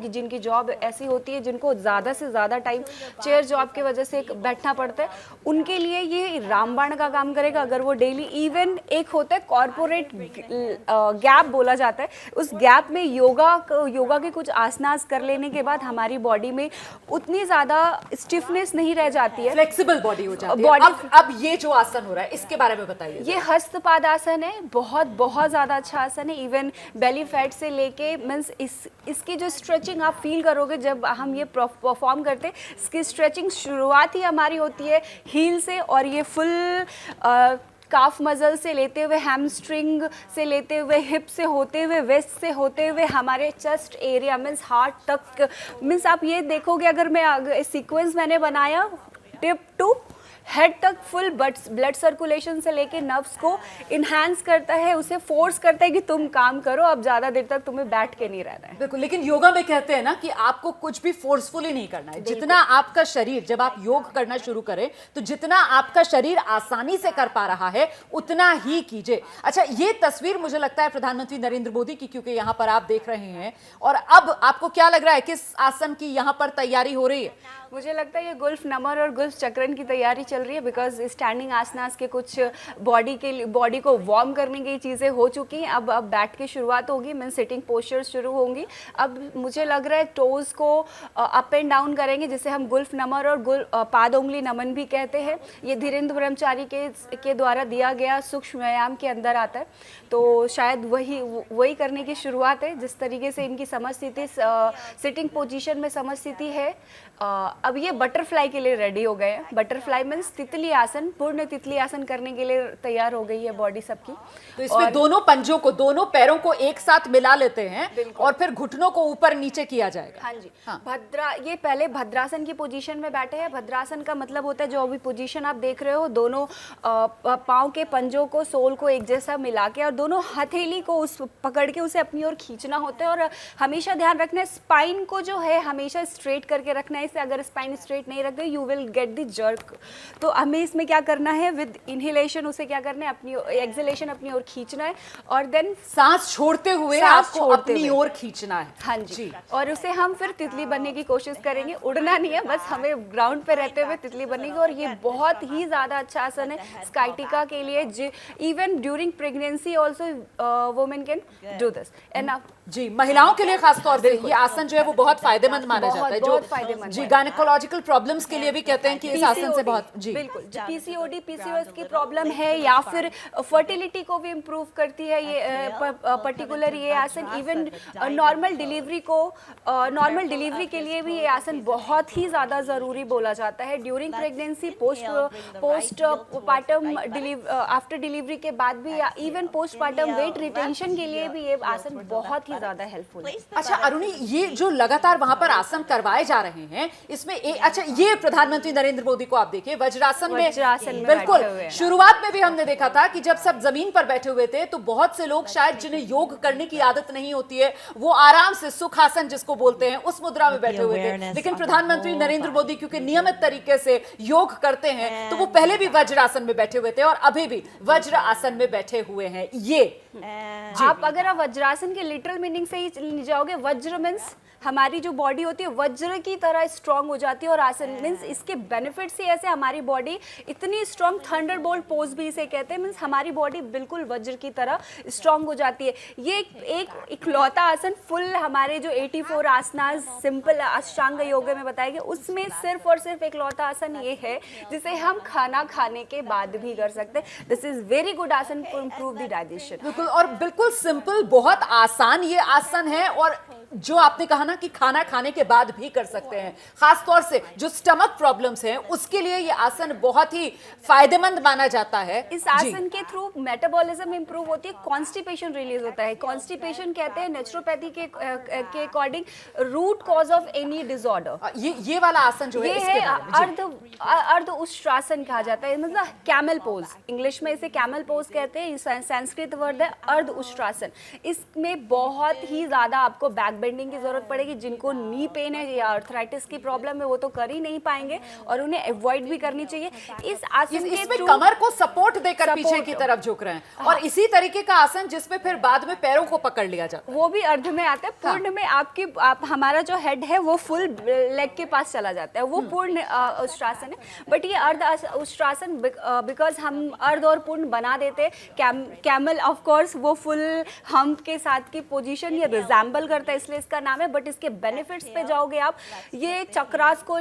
जिनकी जॉब ऐसी होती है जिनको ज़्यादा से ज़्यादा टाइम चेयर जॉब की वजह से बैठना पड़ता है, उनके लिए ये रामबाण का काम करेगा अगर वो डेली इवन एक होता है कॉर्पोरेट गैप बोला जाता है, उस गैप में योगा के कुछ आसनास कर लेने के बाद हमारी बॉडी में उतनी ज़्यादा स्टिफनेस नहीं रह जाती है, फ्लेक्सिबल बॉडी हो जाती है। अब ये जो आसन हो रहा है इसके बारे में बताइए। ये हस्तपाद आसन है, बहुत बहुत ज़्यादा अच्छा आसन है। इवन बेली फैट से लेके मीन्स इसकी जो स्ट्रेचिंग आप फील करोगे जब हम ये परफॉर्म करते हैं, इसकी स्ट्रेचिंग शुरुआत ही हमारी होती है हील से, और ये फुल काफ मजल से लेते हुए हैमस्ट्रिंग से लेते हुए हिप से होते हुए वेस्ट से होते हुए हमारे चेस्ट एरिया मीन्स हार्ट तक, मीन्स आप ये देखोगे अगर मैं सीक्वेंस मैंने बनाया टिप टू हेड तक फुल ब्लड सर्कुलेशन से लेके नर्व्स को इन्हांस करता है, उसे फोर्स करता है कि तुम काम करो, अब ज़्यादा देर तक तुम्हें बैठ के नहीं रहना है। बिल्कुल, लेकिन योगा में कहते हैं ना कि आपको कुछ भी फोर्सफुली नहीं करना है। जितना आपका शरीर, जब आप योग करना शुरू करें तो जितना आपका शरीर आसानी से कर पा रहा है उतना ही कीजिए। अच्छा, ये तस्वीर मुझे लगता है प्रधानमंत्री नरेंद्र मोदी की, क्योंकि यहाँ पर आप देख रहे हैं, और अब आपको क्या लग रहा है किस आसन की यहाँ पर तैयारी हो रही है? मुझे लगता है ये गुल्फ नमन और गुल्फ चक्रन की तैयारी चल रही है, बिकॉज स्टैंडिंग आसनास के कुछ बॉडी को वार्म करने की चीज़ें हो चुकी हैं। अब बैठ के शुरुआत होगी, मीन सिटिंग पोस्चर शुरू होंगी। अब मुझे लग रहा है टोज को अप एंड डाउन करेंगे, जिसे हम गुल्फ नमन और पाद उंगली नमन भी कहते हैं। ये धीरेन्द्र ब्रह्मचारी के द्वारा दिया गया सूक्ष्म व्यायाम के अंदर आता है, तो शायद वही करने की शुरुआत है। जिस तरीके से इनकी समझ स्थिति सिटिंग पोजीशन में समझ स्थिति है, अब ये बटरफ्लाई के लिए रेडी हो गए हैं। बटरफ्लाई मीन्स तितली आसन, पूर्ण तितली आसन करने के लिए तैयार हो गई है बॉडी सबकी। तो इसमें दोनों पंजों को, दोनों पैरों को एक साथ मिला लेते हैं और फिर घुटनों को ऊपर नीचे किया जाएगा। हाँ जी, हाँ। ये पहले भद्रासन की पोजीशन में बैठे हैं। भद्रासन का मतलब होता है जो अभी पोजीशन आप देख रहे हो, दोनों पाँव के पंजों को, सोल को एक जैसा मिला के और दोनों हथेली को पकड़ के उसे अपनी ओर खींचना होता है। और हमेशा ध्यान रखना है स्पाइन को जो है हमेशा स्ट्रेट करके रखना है। इसे अगर स्पाइन स्ट्रेट नहीं रखते you will get the jerk. तो हमें इसमें क्या करना है, विद इनहेलेशन उसे क्या करना है, अपनी एक्सहेलेशन अपनी ओर खींचना है और देन सांस छोड़ते हुए आपको अपनी ओर खींचना है। हाँ जी, और उसे हम फिर तितली बनने की कोशिश करेंगे। उड़ना नहीं है, बस हमें ग्राउंड पे रहते हुए तितली बनने की। और ये बहुत ही ज़्यादा अच्छा आसन है स्काइटिका के लिए। Even during pregnancy also women can do this. And जी, महिलाओं के लिए खासतौर से ये आसन जो है वो बहुत फायदेमंद माना जाता है। जो जी गायनेकोलॉजिकल प्रॉब्लम्स के लिए भी कहते हैं कि इस आसन से बहुत, जी बिल्कुल, पीसीओडी पीसीओएस की प्रॉब्लम है या फिर फर्टिलिटी को भी इम्प्रूव करती है ये पर्टिकुलर ये आसन। इवन नॉर्मल डिलीवरी के लिए भी ये आसन बहुत ही ज़्यादा ज़रूरी बोला जाता है। During pregnancy, postpartum, after delivery के बाद भी, या even postpartum weight retention के लिए भी ये आसन बहुत ही ज़्यादा हेल्पफुल है। अच्छा अरुणी, ये जो लगातार वहां पर आसन करवाए जा रहे हैं इसमें अच्छा ये प्रधानमंत्री नरेंद्र मोदी को आप देखिए वज्रासन में बिल्कुल शुरुआत में भी हमने देखा था कि जब सब जमीन पर बैठे हुए थे तो बहुत से लोग शायद जिन्हें योग करने की आदत नहीं होती है वो आराम से सुखासन जिसको बोलते हैं उस मुद्रा में बैठे हुए थे। लेकिन प्रधानमंत्री नरेंद्र मोदी क्योंकि नियमित तरीके से योग करते हैं तो वो पहले भी वज्रासन में बैठे हुए थे और अभी भी वज्र आसन में बैठे हुए हैं। ये आप अगर आप वज्रासन के लिटरल मीनिंग से ही जाओगे, वज्र मीन्स हमारी जो बॉडी होती है वज्र की तरह स्ट्रांग हो जाती है। और आसन मीन्स इसके बेनिफिट्स ही ऐसे, हमारी बॉडी इतनी स्ट्रांग, थंडरबोल्ट पोज भी इसे कहते हैं, मीन्स हमारी बॉडी बिल्कुल वज्र की तरह स्ट्रांग हो जाती है। ये एक इकलौता आसन फुल हमारे जो 84 आसनास सिंपल अष्टांग योग में बताए गए उसमें सिर्फ और सिर्फ इकलौता आसन ये है जिसे हम खाना खाने के बाद भी कर सकते हैं। दिस इज वेरी गुड आसन टू इम्प्रूव द डाइजेशन। बिल्कुल, और बिल्कुल सिंपल, बहुत आसान ये आसन है। और जो आपने कहा ना कि खाना खाने के बाद भी कर सकते हैं, खास तौर से जो स्टमक प्रॉब्लम्स हैं उसके लिए ये आसन बहुत ही फायदेमंद माना जाता है। इस आसन के थ्रू मेटाबॉलिज्म इंप्रूव होती है, कॉन्स्टिपेशन रिलीज होता है। कॉन्स्टिपेशन कहते हैं नेचुरोपैथी के according root cause of any disorder. ये वाला आसन जो है ये अर्ध उष्ट्रासन कहा जाता है, मतलब कैमल पोज, इंग्लिश में इसे कैमल पोज कहते हैं, संस्कृत वर्ड है अर्ध उष्ट्रासन। इसमें बहुत ही ज्यादा आपको बैक बेंडिंग की जरूरत पड़ेगी। जिनको नी पेन है या आर्थराइटिस की प्रॉब्लम है वो तो कर ही नहीं पाएंगे और उन्हें अवॉइड भी करनी चाहिए। इस आसन के इसमें थ्रू कमर को सपोर्ट देकर पीछे की तरफ झुक रहे हैं और इसी तरीके का आसन जिसमें फिर बाद में पैरों को पकड़ लिया जाता है, वो भी अर्ध में आता है। पूर्ण में आप हमारा जो हेड है वो फुल लेग के पास चला जाता है, वो पूर्ण उष्ट्रासन है। बट ये अर्ध उष्ट्रासन बिकॉज हम अर्ध और पूर्ण बना देते। कैमल ऑफ कोर्स वो फुल हम्प के साथ की पोजीशन ये रिजेंबल करता है, इसलिए इसका नाम है। बट इसके बेनिफिट्स पे जाओगे आप, ये चक्रास को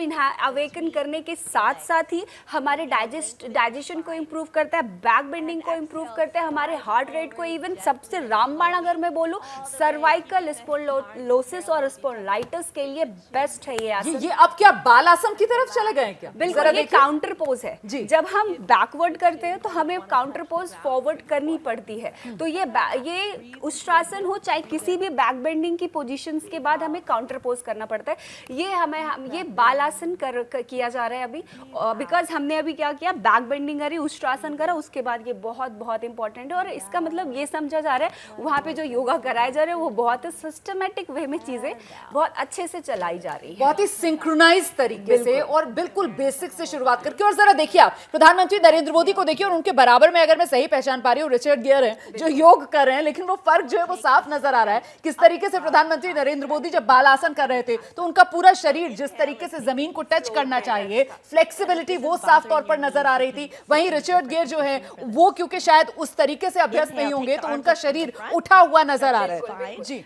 अवेकन करने के साथ साथ ही हमारे डाइजेशन को इम्प्रूव करता है, बैक बेंडिंग को इम्प्रूव करता है, हमारे हार्ट रेट को, इवन सबसे रामबाण अगर मैं बोलूं सर्वाइकल स्पॉन्डिलोसिस और स्पॉन्डिलाइटिस के लिए बेस्ट है ये आसन। ये अब क्या बाल आसन की तरफ चले गए क्या? बिल्कुल, ये काउंटर पोज है जी। जब हम बैकवर्ड करते हैं तो हमें काउंटर पोज फॉरवर्ड करनी पड़ती है। तो ये उष्ट्रासन हो चाहे किसी भी बैक बेंडिंग की पोजीशंस के बाद हमें काउंटर पोज करना पड़ता है। ये बाल आसन किया जा रहा है अभी, बिकॉज हमने अभी क्या किया, बैक बेंडिंग करी, उष्ट्रासन करा, उसके बाद ये बहुत बहुत इंपॉर्टेंट है। और इसका मतलब ये समझा जा रहा है वहाँ पे जो योगा कराया जा रहा है वो बहुत ही सिस्टमेटिक वे में चीजें बहुत अच्छे से चलाई जा रही है, बहुत ही सिंक्रोनाइज तरीके से और बिल्कुल बेसिक से शुरुआत करके। और जरा देखिए आप प्रधानमंत्री नरेंद्र मोदी को देखिए और उनके बराबर में अगर मैं सही पहचान पा रही हूँ रिचर्ड गियर हैं जो योग कर रहे हैं, लेकिन वो फर्क जो है वो साफ नजर आ रहा है। किस तरीके से प्रधानमंत्री नरेंद्र मोदी जब बाल आसन कर रहे थे तो उनका पूरा शरीर जिस तरीके से जमीन को टच करना चाहिए, फ्लेक्सिबिलिटी वो साफ तौर पर नजर आ रही थी। वहीं रिचर्ड गियर जो है वो क्योंकि शायद उस तरीके से अभ्यस्त नहीं होंगे तो उनका शरीर उठा हुआ नजर आ रहा है जी।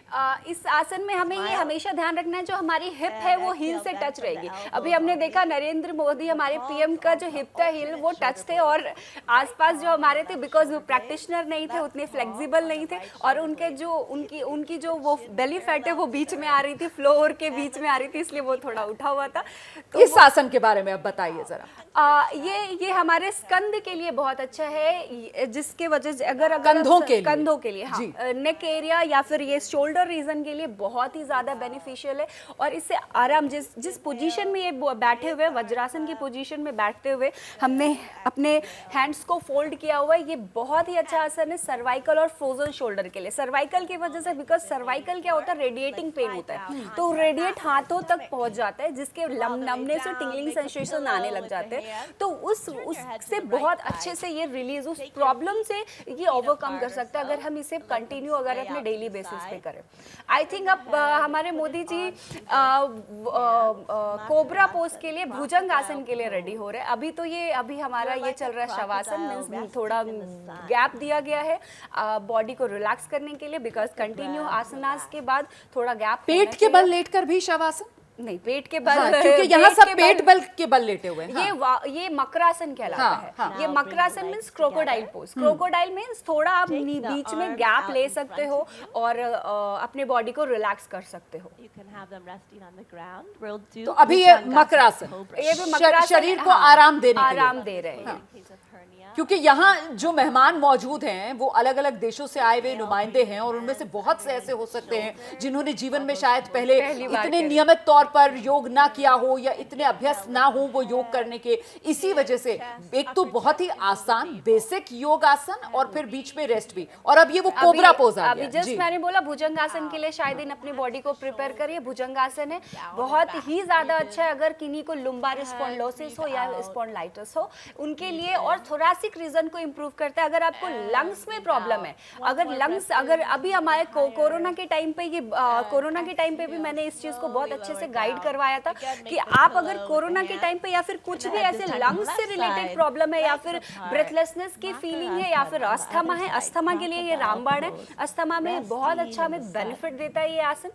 इस आसन में हमें ये हमेशा ध्यान रखना है जो हमारी हिप है वो हील से टच रहेगी। अभी हमने देखा नरेंद्र मोदी हमारे पीएम का जो हिप था हील वो टच थे और आसपास जो हमारे थे बिकॉज वो प्रैक्टिशनर नहीं थे, उतने फ्लेक्सिबल नहीं थे और उनके जो उनकी जो वो बेली फैट है वो बीच में आ रही थी, फ्लोर के बीच में आ रही थी, इसलिए वो थोड़ा उठा हुआ था। तो इस आसन के बारे में अब बताइए जरा। ये हमारे स्कंद के लिए बहुत अच्छा है, जिसके वजह से अगर कंधों के लिए हाँ, नेक एरिया या फिर ये शोल्डर रीजन के लिए बहुत ही ज्यादा बेनिफिशियल है। और इससे आराम जिस पोजीशन में ये बैठे हुए वज्रासन की पोजीशन में बैठते हुए हमने अपने हैंड्स को फोल्ड किया हुआ है, ये बहुत ही अच्छा आसन है सर्वाइकल और फ्रोजन शोल्डर के लिए। सर्वाइकल की वजह से बिकॉज सर्वाइकल क्या होता है, रेडिएटिंग पेन होता है, तो रेडिएट हाथों तक पहुंच जाता है जिसके नमनेस और टिंगलिंग सेंसेशन आने लग जाते हैं। तो उससे बहुत अच्छे से ये रिलीज, उस प्रॉब्लम से ये ओवरकम कर सकता है अगर हम इसे कंटिन्यू अगर अपने डेली बेसिस पे करें। आई थिंक अब हमारे मोदी जी कोबरा पोज के लिए, भुजंग आसन के लिए रेडी हो रहे हैं। अभी हमारा ये चल रहा है शवासन, मींस थोड़ा गैप दिया गया है बॉडी को रिलैक्स करने के लिए बिकॉज कंटिन्यू आसनास के बाद थोड़ा गैप। पेट के बल लेटकर भी शवासन नहीं, पेट के बल हाँ, क्योंकि यहाँ सब पेट बल के बल लेटे हुए हैं। हाँ। ये मकरासन कहलाता है। हाँ। ये makarasana means crocodile pose. Crocodile means थोड़ा आप बीच में गैप ले सकते हो और अपने बॉडी को रिलैक्स कर सकते हो। तो अभी ये मकरासन, ये भी मकरासन शरीर को आराम देने के लिए आराम दे रहे हैं। क्योंकि यहाँ जो मेहमान मौजूद हैं वो अलग अलग देशों से आए हुए नुमाइंदे हैं और उनमें से बहुत से ऐसे हो सकते हैं जिन्होंने जीवन में शायद पहले इतने नियमित तौर पर योग ना किया हो या इतने अभ्यस्त ना हो वो योग करने के। इसी वजह से एक तो बहुत ही आसान बेसिक योग आसन और फिर बीच में रेस्ट भी, और अब ये वो कोबरा पोज आ गया। अभी जस्ट मैंने बोला भुजंगासन के लिए शायद इन अपनी बॉडी को प्रिपेयर करिए। भुजंगासन है, बहुत ही ज्यादा अच्छा है अगर किन्हीं को लुम्बार स्पॉन्डिलोसिस हो या स्पॉन्डिलाइटिस हो उनके लिए, और थोरासिक रीजन को इंप्रूव करता है। अगर आपको लंग्स में प्रॉब्लम है, अगर अभी हमारे कोरोना के टाइम पे कोरोना के टाइम पे भी मैंने इस चीज को बहुत अच्छे से गाइड करवाया था कि आप अगर कोरोना के टाइम पे या फिर कुछ भी ऐसे लंग्स से रिलेटेड प्रॉब्लम है या फिर ब्रेथलेसनेस की फीलिंग है या फिर अस्थमा है, अस्थमा के लिए ये रामबाण है। अस्थमा में बहुत अच्छा हमें बेनिफिट देता है ये आसन।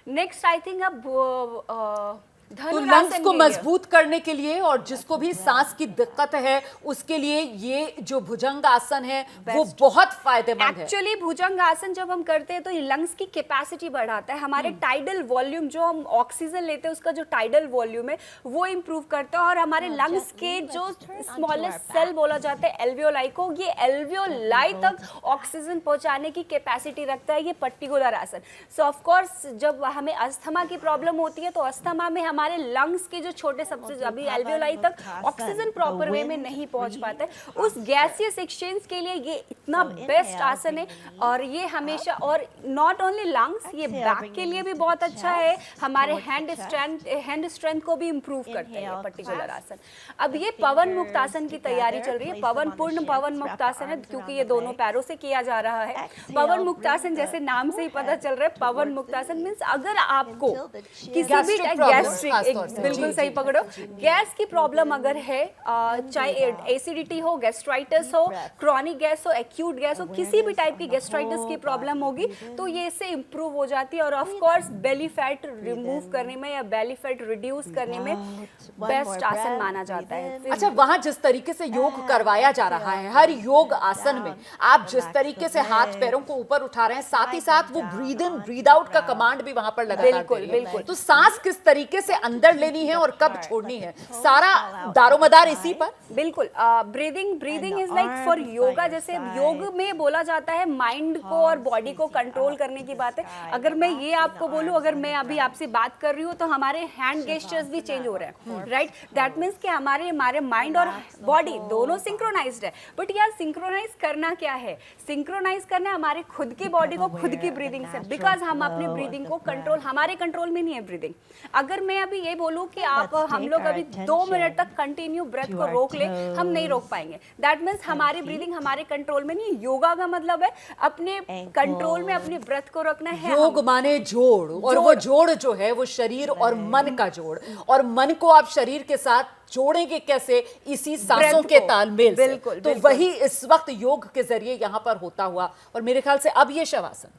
नेक्स्ट आई थिंक अब तो लंग्स को मजबूत करने के लिए और जिसको भी सांस की दिक्कत है उसके लिए ये जो भुजंग आसन है वो बहुत फायदेमंद है। एक्चुअली भुजंग आसन जब हम करते हैं तो ये लंग्स की कैपेसिटी बढ़ाता है, हमारे टाइडल वॉल्यूम जो हम ऑक्सीजन लेते हैं उसका जो टाइडल वॉल्यूम है वो इंप्रूव करता है और हमारे लंग्स के जो स्मॉलेस्ट सेल बोला जाता है एल्वियोलाई को, ये एल्वियोलाई तक ऑक्सीजन पहुंचाने की कैपेसिटी रखता है ये पर्टिकुलर आसन। सो ऑफ कोर्स जब हमें अस्थमा की प्रॉब्लम होती है तो अस्थमा में हमारे लंग्स के जो छोटे सबसे अभी एल्वियोलाई तक ऑक्सीजन प्रॉपर वे में नहीं पहुंच पाता है, उस गैसियस एक्सचेंज के लिए ये इतना बेस्ट आसन है। और ये हमेशा, और नॉट ओनली लंग्स, ये बैक के लिए भी बहुत अच्छा है, हमारे हैंड स्ट्रेंथ को भी इंप्रूव करते हैं ये पर्टिकुलर आसन। अब ये पवन मुक्त आसन की तैयारी चल रही है। पूर्ण पवन मुक्त आसन है क्योंकि ये दोनों पैरों से किया जा रहा है। पवन मुक्त आसन जैसे नाम से ही पता चल रहा है, पवन मुक्त आसन मींस अगर आपको किसी भी गैस्ट्रिक, बिल्कुल सही पकड़ो, गैस की प्रॉब्लम अगर है, चाहे एसिडिटी हो, गैस्ट्राइटिस हो, क्रॉनिक गैस हो, एक्यूट गैस हो, किसी भी टाइप की गैस्ट्राइटिस की प्रॉब्लम होगी तो ये इससे इंप्रूव हो जाती है। और of course belly fat remove करने में या बेली फैट रिड्यूस करने में बेस्ट आसन माना जाता है। अच्छा, वहां जिस तरीके से योग करवाया जा रहा है, हर योग आसन में आप जिस तरीके से हाथ पैरों को ऊपर उठा रहे हैं, साथ ही साथ वो ब्रीद इन ब्रीद आउट का कमांड भी वहां पर लगातार दे रही है। तो सांस किस तरीके से अंदर लेनी है और कब छोड़नी है, सारा दारोमदार इसी पर। बिल्कुल, breathing is like for yoga. जैसे योग में बोला जाता है माइंड को और बॉडी को कंट्रोल करने की बात है। अगर मैं ये आपको बोलूं, अगर मैं अभी आपसे बात कर रही हूँ तो हमारे हैंड गेस्चर्स भी चेंज हो रहे हैं, राइट? दैट मीन्स कि हमारे माइंड और बॉडी दोनों सिंक्रोनाइज्ड है। बट यार सिंक्रोनाइज करना क्या है? सिंक्रोनाइज करना है हमारे खुद की बॉडी को खुद की ब्रीदिंग से, बिकॉज हम अपनी ब्रीदिंग को कंट्रोल, हमारे कंट्रोल में नहीं है ब्रीदिंग। अगर मैं अभी ये बोलूं कि आप हम लोग अभी 2 मिनट तक कंटिन्यू ब्रेथ को रोक ले, हम नहीं रोक पाएंगे। दैट मीन्स हमारी ब्रीदिंग हमारे कंट्रोल में नहीं। योगा का मतलब है अपने कंट्रोल में अपनी ब्रेथ को रखना है। योग माने जोड़, और वो जोड़ जो है वो शरीर और मन का जोड़, और मन को आप शरीर के साथ जोड़ेंगे कैसे? इसी सांसों के तालमेल से। बिल्कुल, तो वही इस वक्त योग के जरिए यहाँ पर होता हुआ। और मेरे ख्याल से अब ये शवासन,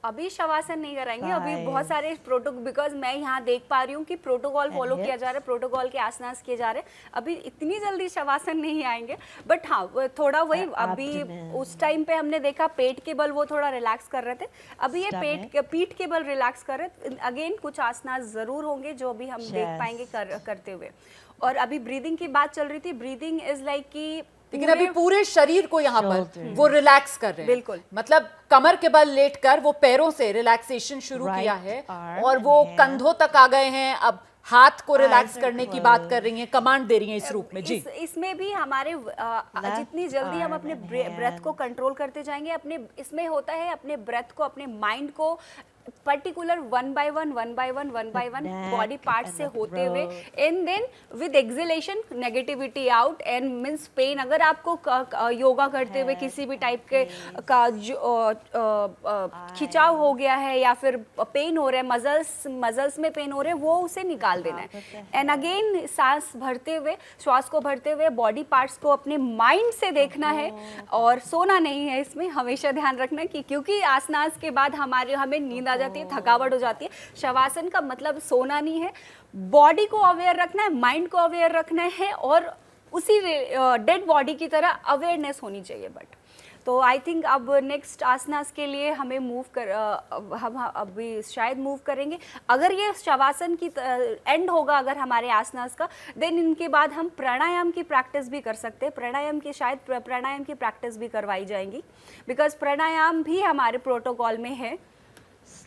अभी शवासन नहीं कराएंगे, अभी बहुत सारे प्रोटोकॉल, बिकॉज मैं यहाँ देख पा रही हूँ कि प्रोटोकॉल फॉलो किया जा रहा है, प्रोटोकॉल के आसनास किए जा रहे हैं। अभी इतनी जल्दी शवासन नहीं आएंगे, बट हाँ थोड़ा वही, अभी उस टाइम पे हमने देखा पेट के बल वो थोड़ा रिलैक्स कर रहे थे, अभी ये पीठ के बल रिलैक्स कर रहे। अगेन कुछ आसनास जरूर होंगे जो अभी हम देख पाएंगे करते हुए। और अभी ब्रीदिंग की बात चल रही थी, ब्रीदिंग इज लाइक कि लेकिन अभी पूरे शरीर को यहाँ पर वो रिलैक्स कर रहे हैं। बिल्कुल, मतलब कमर के बल लेटकर वो पैरों से रिलैक्सेशन शुरू किया है, और वो कंधों तक आ गए हैं। अब हाथ को रिलैक्स करने की बात कर रही हैं, कमांड दे रही हैं इस रूप में। जी, इसमें भी हमारे जितनी जल्दी हम अपने ब्रेथ को कंट्रोल करते जाएंगे, अपने इसमें होता है अपने ब्रेथ को, अपने माइंड को particular one by one body part से होते हुए, and then with exhalation negativity out and means pain. अगर आपको योगा करते हुए किसी भी टाइप के का खिंचाव हो गया है या फिर पेन हो रहा है, मजल्स में पेन हो रहे हैं, वो उसे निकाल देना है। एंड अगेन श्वास को भरते हुए बॉडी पार्ट्स को अपने माइंड से देखना है, और सोना नहीं है इसमें। हमेशा ध्यान रखना कि क्योंकि आसनास के बाद हमें नींद जाती है, थकावट हो जाती है। शवासन का मतलब सोना नहीं है, बॉडी को अवेयर रखना है, माइंड को अवेयर रखना है, और उसी डेड बॉडी की तरह अवेयरनेस होनी चाहिए। बट तो आई थिंक अब नेक्स्ट आसनास के लिए हमें हम अभी शायद मूव करेंगे। अगर ये शवासन की एंड होगा अगर हमारे आसनास का, देन इनके बाद हम प्राणायाम की प्रैक्टिस भी कर सकते हैं। प्राणायाम की प्रैक्टिस भी करवाई जाएंगी, बिकॉज प्राणायाम भी हमारे प्रोटोकॉल में है।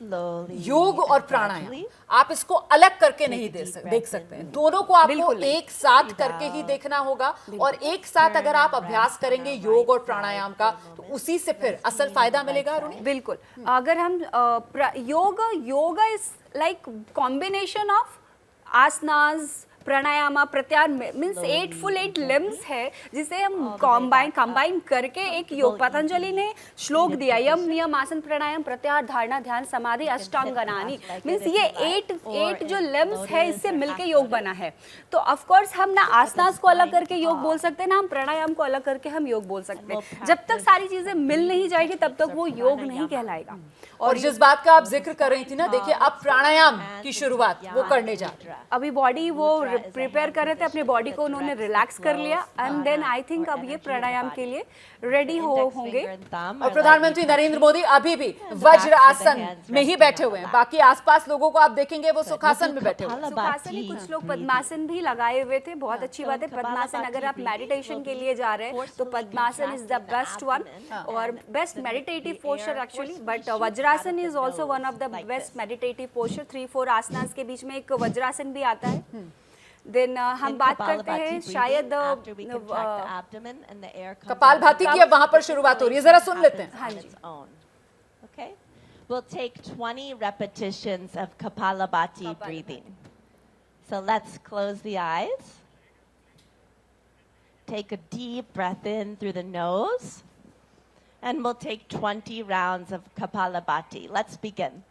योग और प्राणायाम आप इसको अलग करके नहीं देख सकते हैं, दोनों को आपको एक साथ करके ही देखना होगा। और एक साथ अगर आप अभ्यास करेंगे योग और प्राणायाम का, तो उसी से फिर असल फायदा मिलेगा। बिल्कुल, अगर हम yoga is like combination of asanas, pranayama, pratyahara means 8 limbs है, जिसे हम कंबाइन करके एक योग, पतंजलि ने श्लोक दिया, यम नियम आसन प्राणायाम प्रत्याहार धारणा ध्यान समाधि अष्टांगनानी, मीन्स ये 8 जो लिम्स है इससे मिलके योग बना है। तो ऑफ कोर्स हम ना आसनास को अलग करके योग बोल सकते हैं, ना हम प्राणायाम को अलग करके हम योग बोल सकते हैं। जब तक सारी चीजें मिल नहीं जाएगी तब तक वो योग नहीं कहलाएगा। और जिस बात का आप जिक्र कर रही थी ना, देखिए अब प्राणायाम की शुरुआत वो करने जा रहे हैं। अभी बॉडी वो प्रिपेयर कर रहे थे, अपने बॉडी को उन्होंने रिलैक्स कर लिया एंड देन आई थिंक अब ये प्राणायाम के लिए रेडी होंगे। और प्रधानमंत्री नरेंद्र मोदी अभी भी वज्र आसन में ही बैठे हुए हैं, बाकी आसपास लोगों को आप देखेंगे वो सुखासन में बैठे हुए हैं। सुखासन ही, कुछ लोग पद्मासन भी लगाए हुए थे, बहुत अच्छी बात है। पद्मासन अगर आप मेडिटेशन के लिए जा रहे हैं तो पद्मासन इज द बेस्ट वन और best meditative posture actually, but vajrasana is also one of the best meditative posture. 3-4 आसनास के बीच में एक वज्रासन भी आता है। देन हम बात करते हैं शायद कपालभाति की अब वहां पर शुरुआत हो रही है, जरा सुन लेते हैं। हाँ जी। Okay? We'll take 20 repetitions of Kapalabhati breathing. So let's close the eyes. Take a deep breath in through the nose. And we'll take 20 rounds of Kapalabhati. Let's begin.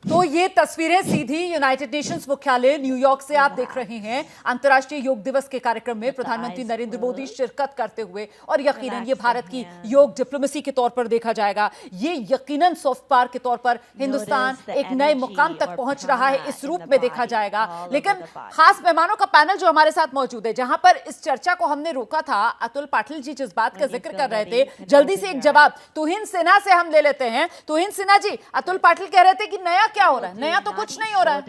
तो ये तस्वीरें सीधी यूनाइटेड नेशंस मुख्यालय न्यूयॉर्क से आप देख रहे हैं। अंतर्राष्ट्रीय योग दिवस के कार्यक्रम में प्रधानमंत्री नरेंद्र मोदी शिरकत करते हुए, और यकीनन ये भारत की योग डिप्लोमेसी के तौर पर देखा जाएगा। ये यकीनन सॉफ्ट पावर के तौर पर हिंदुस्तान एक नए मुकाम तक पहुंच रहा है, इस रूप में देखा जाएगा। लेकिन खास मेहमानों का पैनल जो हमारे साथ मौजूद है, जहां पर इस चर्चा को हमने रोका था, अतुल पाटिल जी जिस बात का जिक्र कर रहे थे, जल्दी से एक जवाब तुहिन सिन्हा से हम ले लेते हैं। तुहिन सिन्हा जी, अतुल पाटिल कह रहे थे कि नया क्या हो रहा है? नया तो कुछ नहीं हो रहा है।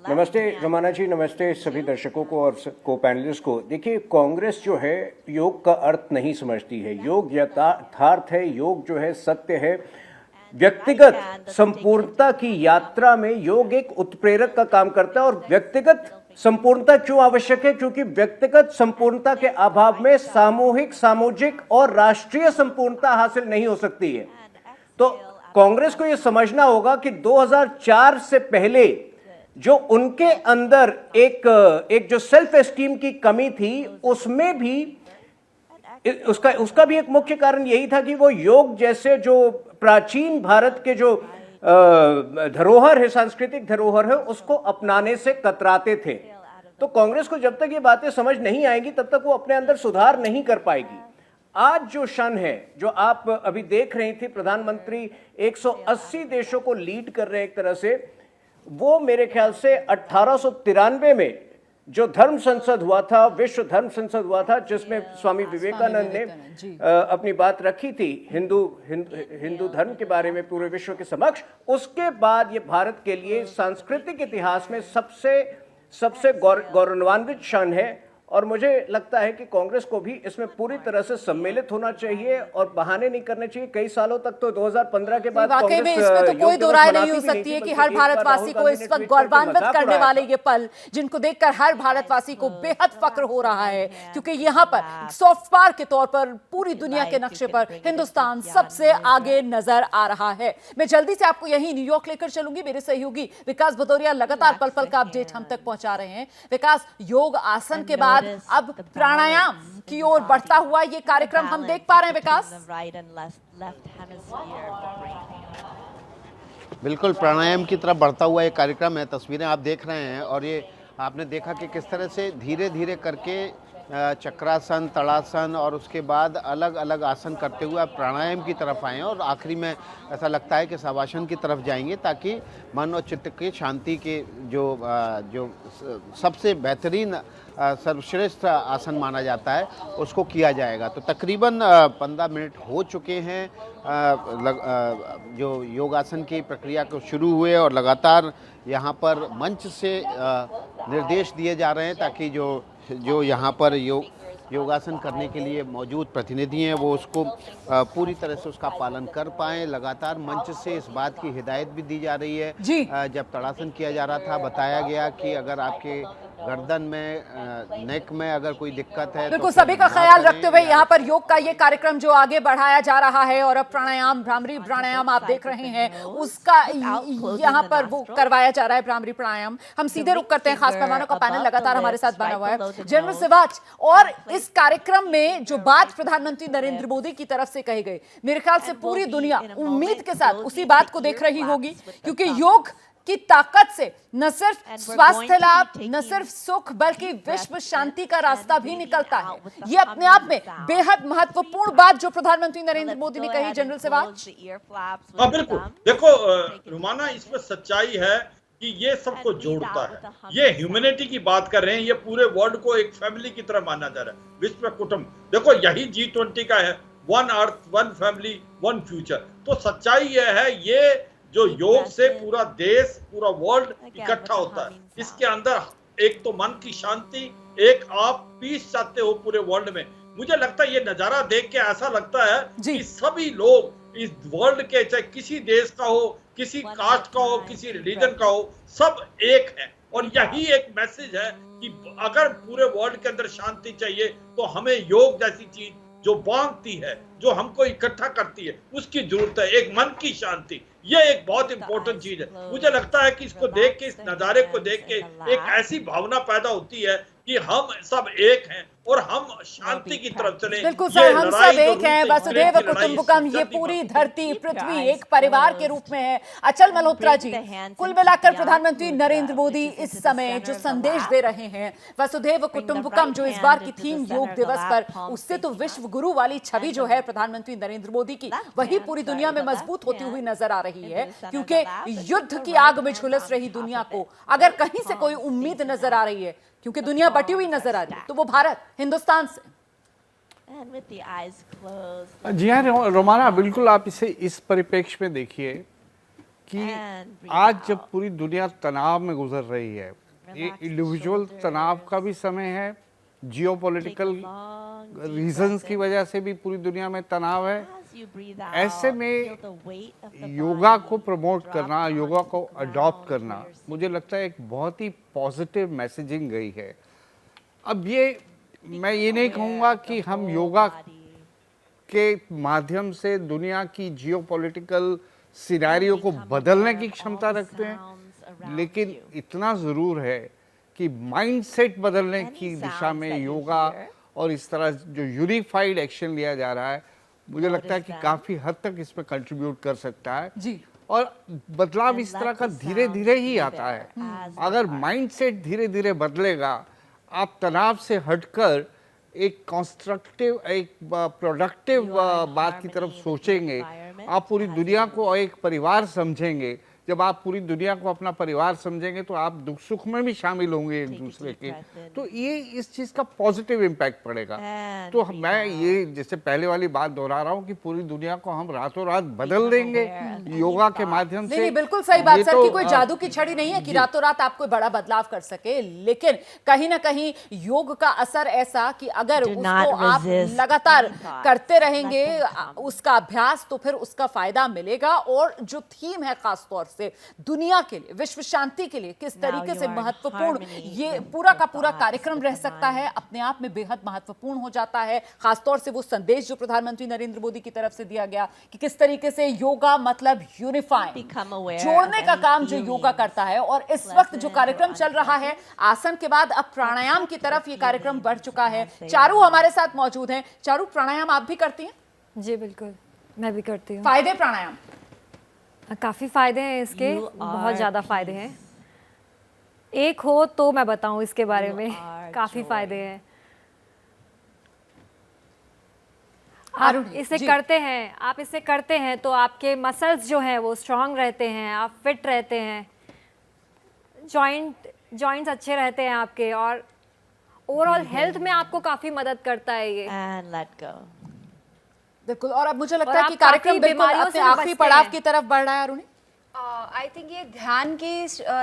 नमस्ते रमाना जी, नमस्ते सभी दर्शकों को और को पैनलिस्ट को। देखिए, कांग्रेस जो है योग का अर्थ नहीं समझती है। योग यथार्थ है, योग जो है सत्य है। व्यक्तिगत संपूर्णता की यात्रा में योग एक उत्प्रेरक का काम करता है। और व्यक्तिगत संपूर्णता क्यों आवश्यक है? क्योंकि व्यक्तिगत संपूर्णता के अभाव में सामूहिक, सामाजिक और राष्ट्रीय संपूर्णता हासिल नहीं हो सकती है। तो कांग्रेस को यह समझना होगा कि 2004 से पहले जो उनके अंदर एक जो सेल्फ एस्टीम की कमी थी, उसमें भी उसका भी एक मुख्य कारण यही था कि वो योग जैसे जो प्राचीन भारत के जो धरोहर है, सांस्कृतिक धरोहर है, उसको अपनाने से कतराते थे। तो कांग्रेस को जब तक ये बातें समझ नहीं आएंगी तब तक वो अपने अंदर सुधार नहीं कर पाएगी। आज जो क्षण है, जो आप अभी देख रही थी, प्रधानमंत्री 180 देशों को लीड कर रहे हैं एक तरह से, वो मेरे ख्याल से 1893 में जो धर्म संसद हुआ था, विश्व धर्म संसद हुआ था, जिसमें स्वामी विवेकानंद ने अपनी बात रखी थी हिंदू धर्म के बारे में पूरे विश्व के समक्ष, उसके बाद ये भारत के लिए सांस्कृतिक इतिहास में सबसे गौरवान्वित क्षण है। और मुझे लगता है कि कांग्रेस को भी इसमें पूरी तरह से सम्मिलित होना चाहिए और बहाने नहीं करने चाहिए। कई सालों तक तो 2015 के बाद वाकई में इसमें तो कोई दो राय नहीं हो सकती है कि हर भारतवासी को इस वक्त गौरवान्वित करने वाले ये पल, जिनको देखकर हर भारतवासी को बेहद फक्र हो रहा है, क्योंकि यहाँ पर सॉफ्ट पावर के तौर पर पूरी दुनिया के नक्शे पर हिंदुस्तान सबसे आगे नजर आ रहा है। मैं जल्दी से आपको यही न्यूयॉर्क लेकर चलूंगी। मेरे सहयोगी विकास भदौरिया लगातार पल पल का अपडेट हम तक पहुंचा रहे हैं। विकास, योग आसन के बाद अब प्राणायाम की ओर बढ़ता हुआ ये कार्यक्रम हम देख पा रहे हैं। विकास, बिल्कुल प्राणायाम की तरफ बढ़ता हुआ एक कार्यक्रम है, तस्वीरें आप देख रहे हैं। और ये आपने देखा कि किस तरह से धीरे धीरे करके चक्रासन, तड़ासन और उसके बाद अलग अलग आसन करते हुए आप प्राणायाम की तरफ आए हैं और आखिरी में ऐसा लगता है कि शवासन की तरफ जाएंगे, ताकि मन और चित्त की शांति के जो सबसे बेहतरीन सर्वश्रेष्ठ आसन माना जाता है उसको किया जाएगा। तो तकरीबन 15 मिनट हो चुके हैं जो योगासन की प्रक्रिया को शुरू हुए, और लगातार यहाँ पर मंच से निर्देश दिए जा रहे हैं ताकि जो यहाँ पर योगासन करने के लिए मौजूद प्रतिनिधि हैं वो उसको पूरी तरह से उसका पालन कर पाएँ। लगातार मंच से इस बात की हिदायत भी दी जा रही है। जब तड़ासन किया जा रहा था बताया गया कि अगर आपके गर्दन में नेक में अगर कोई दिक्कत है बिल्कुल तो सभी का ना ख्याल करें रखते हुए या- यहाँ पर योग का ये कार्यक्रम जो आगे बढ़ाया जा रहा है और अब प्राणायाम भ्रामरी प्राणायाम आप देख रहे हैं उसका यहाँ पर वो करवाया जा रहा है भ्रामरी प्राणायाम। हम सीधे रुक करते हैं, खास मेहमानों का पैनल लगातार हमारे साथ बना हुआ है। जनरल सिवाच, और इस कार्यक्रम में जो बात प्रधानमंत्री नरेंद्र मोदी की तरफ से कही गई, मेरे ख्याल से पूरी दुनिया उम्मीद के साथ उसी बात को देख रही होगी, क्योंकि योग की ताकत से न सिर्फ स्वास्थ्य लाभ, न सिर्फ सुख, बल्कि विश्व शांति का रास्ता भी निकलता है। ये अपने आप में बेहद महत्वपूर्ण बात जो प्रधानमंत्री नरेंद्र मोदी ने कही। जनरल सिवाच, हाँ बिल्कुल, देखो रुमाना, इसमें सच्चाई है कि ये सबको जोड़ता है। ये ह्यूमैनिटी की बात कर रहे हैं, ये पूरे वर्ल्ड को एक फैमिली की तरह माना जा रहा है, विश्व कुटुंब। देखो यही G20 का है, one earth one family one future. तो सच्चाई ये है, ये जो योग से पूरा देश पूरा वर्ल्ड इकट्ठा होता है। इसके अंदर एक तो मन की शांति, एक आप पीस चाहते हो पूरे वर्ल्ड में। मुझे लगता है ये नजारा देख के ऐसा लगता है कि सभी लोग इस वर्ल्ड के, चाहे किसी देश का हो, किसी कास्ट का हो, किसी रिलीजन का हो, सब एक है। और यही एक मैसेज है कि अगर पूरे वर्ल्ड के अंदर शांति चाहिए तो हमें योग जैसी चीज जो बांधती है, जो हमको इकट्ठा करती है, उसकी जरूरत है। एक मन की शांति, ये एक बहुत इंपॉर्टेंट चीज है। मुझे लगता है कि इसको देख के, इस नजारे को देख के एक ऐसी भावना पैदा होती है कि हम सब एक हैं और हम शांति की तरफ चले। बिल्कुल सर, हम सब एक हैं, वसुधैव कुटुंबकम। ये पूरी धरती पृथ्वी एक परिवार के रूप में है। अचल मल्होत्रा जी, कुल मिलाकर प्रधानमंत्री नरेंद्र मोदी इस समय जो संदेश दे रहे हैं, वसुधैव कुटुंबकम, जो इस बार की थीम योग दिवस पर, उससे तो विश्व गुरु वाली छवि जो है प्रधानमंत्री नरेंद्र मोदी की, वही पूरी दुनिया में मजबूत होती हुई नजर आ रही है। क्योंकि युद्ध की आग में झुलस रही दुनिया को अगर कहीं से कोई उम्मीद नजर आ रही है, क्योंकि दुनिया बटी हुई नजर आ रही है, तो वो भारत, हिंदुस्तान से। जी हाँ रोमाना, बिल्कुल आप इसे इस परिप्रेक्ष्य में देखिए कि आज जब पूरी दुनिया तनाव में गुजर रही है, ये इंडिविजुअल तनाव का भी समय है, जियोपॉलिटिकल रीजंस की वजह से भी पूरी दुनिया में तनाव है। ऐसे में योगा को प्रमोट करना, योगा को अडॉप्ट करना, मुझे लगता है एक बहुत ही पॉजिटिव मैसेजिंग गई है। अब ये मैं ये नहीं कहूँगा कि हम योगा के माध्यम से दुनिया की जियोपॉलिटिकल सिनेरियो को बदलने की क्षमता रखते हैं, लेकिन इतना ज़रूर है कि माइंडसेट बदलने की दिशा में योगा और इस तरह जो यूनिफाइड एक्शन लिया जा रहा है, मुझे लगता है कि काफ़ी हद तक इसमें कंट्रीब्यूट कर सकता है जी। और बदलाव इस तरह का धीरे धीरे ही आता है। अगर माइंडसेट धीरे धीरे बदलेगा, आप तनाव से हटकर एक कंस्ट्रक्टिव, एक प्रोडक्टिव बात की तरफ सोचेंगे, आप पूरी दुनिया को एक परिवार समझेंगे। जब आप पूरी दुनिया को अपना परिवार समझेंगे तो आप दुख सुख में भी शामिल होंगे एक दूसरे के, तो ये इस चीज़ का पॉजिटिव इम्पैक्ट पड़ेगा। तो मैं ये जैसे पहले वाली बात दोहरा रहा हूँ कि पूरी दुनिया को हम रातों रात बदल देंगे योगा के माध्यम से। नहीं, बिल्कुल सही बात सर, कि कोई जादू की छड़ी नहीं है कि रातों रात आप कोई बड़ा बदलाव कर सके, लेकिन कहीं ना कहीं योग का असर ऐसा कि अगर उसको आप लगातार करते रहेंगे, उसका अभ्यास, तो फिर उसका फायदा मिलेगा। और जो थीम है खास तौर से दुनिया के लिए, विश्व शांति के लिए किस तरीके से महत्वपूर्ण ये पूरा का पूरा कार्यक्रम रह सकता है, अपने आप में बेहद महत्वपूर्ण हो जाता है। खासतौर से वो संदेश जो प्रधानमंत्री नरेंद्र मोदी की तरफ से दिया गया कि किस तरीके से योगा मतलब यूनिफाइंग, जोड़ने का काम जो योगा करता है। और इस वक्त जो कार्यक्रम चल रहा है, आसन के बाद अब प्राणायाम की तरफ ये कार्यक्रम बढ़ चुका है। चारू हमारे साथ मौजूद हैं। चारू, प्राणायाम आप भी करती हैं? जी बिल्कुल, मैं भी करती हूँ। फायदे प्राणायाम? काफ़ी फ़ायदे हैं इसके, बहुत ज़्यादा फ़ायदे हैं। एक हो तो मैं बताऊं इसके बारे में, काफ़ी फ़ायदे हैं। आप इसे करते हैं तो आपके मसल्स जो हैं वो स्ट्रांग रहते हैं, आप फिट रहते हैं, जॉइंट्स अच्छे रहते हैं आपके, और ओवरऑल हेल्थ में आपको काफ़ी मदद करता है ये। बिल्कुल। और अब मुझे लगता है कि कार्यक्रम बिल्कुल अपने आखिरी पड़ाव की तरफ बढ़ रहा है। अरुणी, आई थिंक ये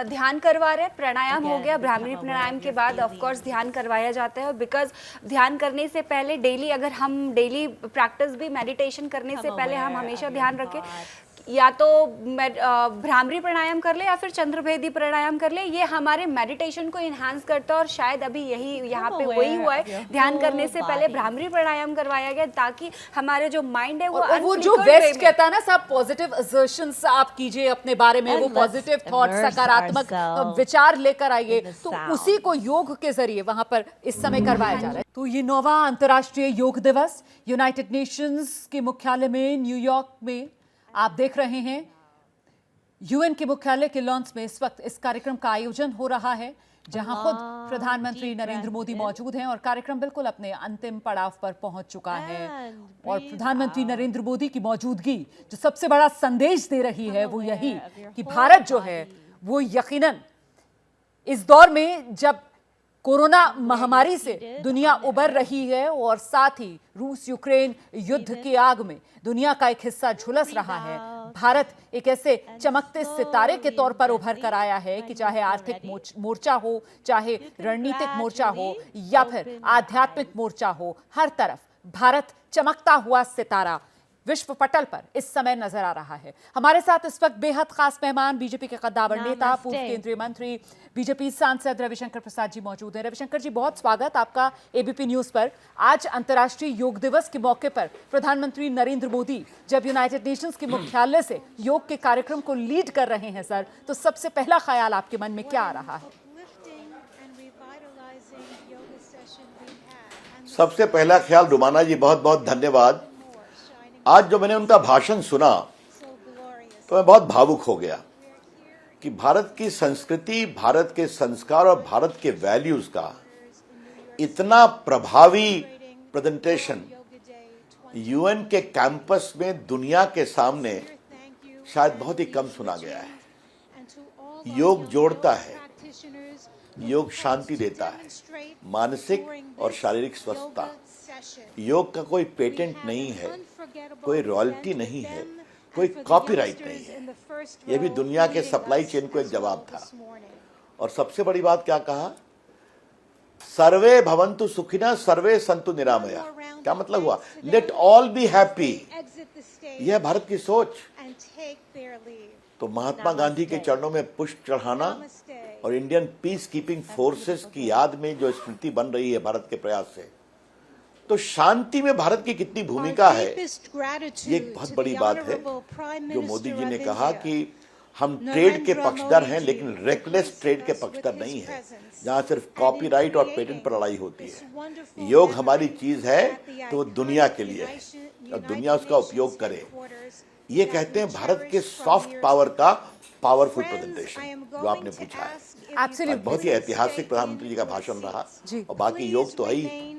ध्यान करवा रहे हैं। प्राणायाम हो गया, भ्रामरी प्राणायाम के बाद ऑफ कोर्स ध्यान करवाया जाता है। बिकॉज ध्यान करने से पहले डेली, अगर हम डेली प्रैक्टिस भी, मेडिटेशन करने से पहले हम हमेशा ध्यान रखें या तो भ्रामरी प्राणायाम कर ले या फिर चंद्रभेदी प्राणायाम कर ले, ये हमारे मेडिटेशन को इन्हांस करता है। और शायद अभी यही यहाँ पे वही हुआ है, ध्यान करने से पहले भ्रामरी प्राणायाम करवाया गया ताकि हमारे जो माइंड है वो जो वेस्ट कहता है ना सब पॉजिटिव असर्शंस आप कीजिए अपने बारे में, वो पॉजिटिव थॉट, सकारात्मक विचार लेकर आइए, तो उसी को योग के जरिए वहां पर इस समय करवाया जा रहा है। तो ये 9वां अंतर्राष्ट्रीय योग दिवस यूनाइटेड नेशंस के मुख्यालय में न्यूयॉर्क में आप देख रहे हैं। यूएन के मुख्यालय के लॉन्स में इस वक्त इस कार्यक्रम का आयोजन हो रहा है, जहां खुद प्रधानमंत्री नरेंद्र मोदी मौजूद हैं और कार्यक्रम बिल्कुल अपने अंतिम पड़ाव पर पहुंच चुका है। और प्रधानमंत्री नरेंद्र मोदी की मौजूदगी जो सबसे बड़ा संदेश दे रही है वो यही कि भारत जो है वो यकीनन इस दौर में जब कोरोना महामारी से दुनिया उबर रही है और साथ ही रूस यूक्रेन युद्ध की आग में दुनिया का एक हिस्सा झुलस रहा है, भारत एक ऐसे चमकते सितारे के तौर पर उभर कर आया है कि चाहे आर्थिक मोर्चा हो, चाहे रणनीतिक मोर्चा हो या फिर आध्यात्मिक मोर्चा हो, हर तरफ भारत चमकता हुआ सितारा विश्व पटल पर इस समय नजर आ रहा है। हमारे साथ इस वक्त बेहद खास मेहमान बीजेपी के कद्दावर नेता, पूर्व केंद्रीय मंत्री, बीजेपी सांसद रविशंकर प्रसाद जी मौजूद हैं। रविशंकर जी, बहुत स्वागत आपका एबीपी न्यूज पर। आज अंतर्राष्ट्रीय योग दिवस के मौके पर प्रधानमंत्री नरेंद्र मोदी जब यूनाइटेड नेशंस के मुख्यालय से योग के कार्यक्रम को लीड कर रहे हैं सर, तो सबसे पहला ख्याल आपके मन में क्या आ रहा है? सबसे पहला ख्याल, रुमाना जी बहुत बहुत धन्यवाद। आज जो मैंने उनका भाषण सुना तो मैं बहुत भावुक हो गया कि भारत की संस्कृति, भारत के संस्कार और भारत के वैल्यूज का इतना प्रभावी प्रेजेंटेशन यूएन के कैंपस में दुनिया के सामने शायद बहुत ही कम सुना गया है। योग जोड़ता है, योग शांति देता है, मानसिक और शारीरिक स्वस्थता। योग का कोई पेटेंट नहीं है, कोई रॉयल्टी नहीं है, कोई कॉपीराइट नहीं है। यह भी दुनिया के सप्लाई चेन को एक जवाब था। और सबसे बड़ी बात क्या कहा? सर्वे भवन्तु सुखिनः सर्वे सन्तु निरामया। क्या मतलब हुआ? Let all be happy. यह भारत की सोच। तो महात्मा गांधी के चरणों में पुष्प चढ़ाना और इंडियन पीस कीपिंग फोर्सेस की याद में जो स्मृति बन रही है भारत के प्रयास से, तो शांति में भारत की कितनी भूमिका है, ये एक बहुत बड़ी बात है। जो मोदी जी ने कहा कि हम ट्रेड के पक्षधर हैं लेकिन रेकलेस ट्रेड के पक्षधर नहीं है, जहां सिर्फ कॉपीराइट और पेटेंट पर लड़ाई होती है। योग हमारी चीज है तो वो दुनिया के लिए है और दुनिया उसका उपयोग करे। ये कहते हैं भारत के सॉफ्ट पावर का पावरफुल प्रेजेंटेशन जो आपने पूछा है। बहुत ही ऐतिहासिक प्रधानमंत्री जी का भाषण रहा और बाकी योग तो है ही।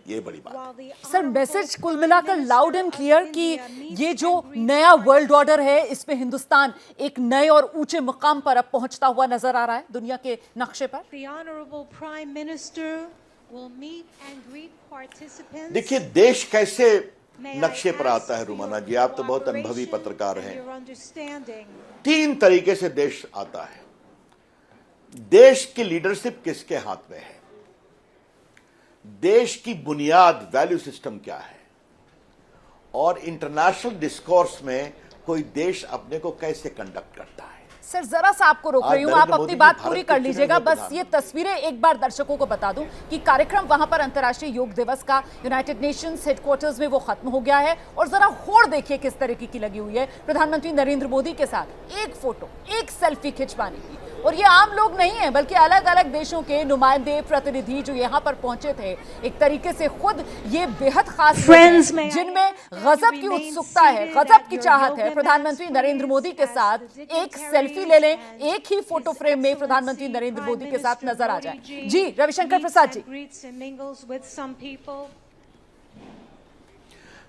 ये बड़ी बात सर, मैसेज कुल मिलाकर लाउड एंड क्लियर कि ये जो नया वर्ल्ड ऑर्डर है इसमें हिंदुस्तान एक नए और ऊंचे मुकाम पर अब पहुंचता हुआ नजर आ रहा है दुनिया के नक्शे पर। देखिए देश कैसे नक्शे पर आता है रुमाना जी, आप तो बहुत अनुभवी पत्रकार हैं। 3 तरीके से देश आता है। देश की लीडरशिप किसके हाथ में है, देश की बुनियाद वैल्यू सिस्टम क्या है, और इंटरनेशनल डिस्कोर्स में कोई देश अपने को कैसे कंडक्ट करता है। सर जरा सा आपको रोक रही हूँ, आप अपनी बात पूरी कर लीजिएगा। बस ये तस्वीरें एक बार दर्शकों को बता दूं कि कार्यक्रम वहां पर अंतर्राष्ट्रीय योग दिवस का यूनाइटेड नेशंस हेडक्वार्टर्स में वो खत्म हो गया है और जरा होड़ देखिए किस तरीके की लगी हुई है प्रधानमंत्री नरेंद्र मोदी के साथ एक फोटो, एक सेल्फी खिंचवाने की। और ये आम लोग नहीं है बल्कि अलग अलग देशों के नुमाइंदे, प्रतिनिधि जो यहाँ पर पहुंचे थे। एक तरीके से खुद ये बेहद खास जिनमें गजब की उत्सुकता है, गजब की चाहत है प्रधानमंत्री नरेंद्र मोदी के साथ एक सेल्फी ले लें, एक ही फोटो फ्रेम में प्रधानमंत्री नरेंद्र मोदी के साथ नजर आ जाए। जी रविशंकर प्रसाद जी,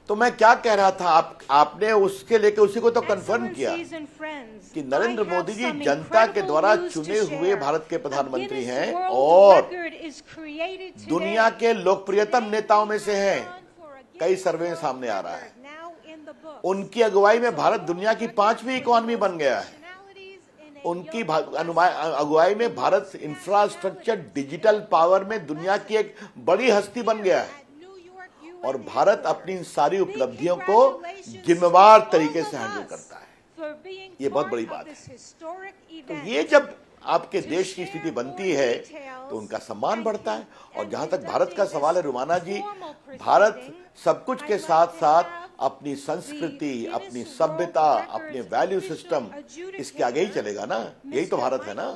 तो मैं क्या कह रहा था, आपने उसके लेके उसी को तो कंफर्म किया कि नरेंद्र मोदी जी जनता के द्वारा चुने हुए भारत के प्रधानमंत्री हैं और दुनिया के लोकप्रियतम नेताओं में से हैं। कई सर्वे में सामने आ रहा है उनकी अगुवाई में भारत दुनिया की 5वीं इकोनॉमी बन गया है। उनकी अगुवाई में भारत इंफ्रास्ट्रक्चर, डिजिटल पावर में दुनिया की एक बड़ी हस्ती बन गया है। और भारत अपनी इन सारी उपलब्धियों को जिम्मेवार तरीके से हैंडल करता है। ये बहुत बड़ी बात है। तो ये जब आपके देश की स्थिति बनती है तो उनका सम्मान बढ़ता है। और जहां तक भारत का सवाल है रुमाना जी, भारत सब कुछ के साथ साथ अपनी संस्कृति, अपनी सभ्यता, अपने वैल्यू सिस्टम, इसके आगे ही चलेगा ना। यही तो भारत है ना।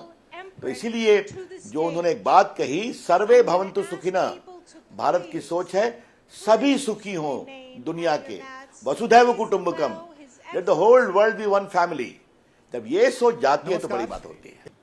तो इसीलिए जो उन्होंने एक बात कही, सर्वे भवन्तु सुखिनः, भारत की सोच है सभी सुखी हों दुनिया के, वसुधैव कुटुंबकम, let the whole world be one family. जब ये सोच जाती है तो बड़ी बात होती है।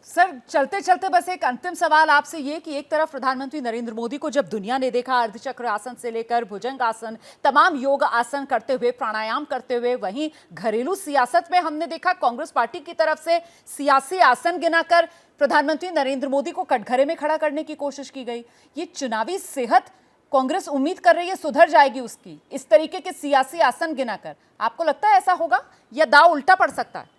सर, चलते चलते बस एक अंतिम सवाल आपसे ये कि एक तरफ प्रधानमंत्री नरेंद्र मोदी को जब दुनिया ने देखा अर्धचक्र आसन से लेकर भुजंग आसन, तमाम योग आसन करते हुए, प्राणायाम करते हुए, वहीं घरेलू सियासत में हमने देखा कांग्रेस पार्टी की तरफ से सियासी आसन गिनाकर प्रधानमंत्री नरेंद्र मोदी को कटघरे में खड़ा करने की कोशिश की गई। ये चुनावी सेहत कांग्रेस उम्मीद कर रही है सुधर जाएगी उसकी, इस तरीके के सियासी आसन गिनाकर। आपको लगता है ऐसा होगा या दांव उल्टा पड़ सकता है?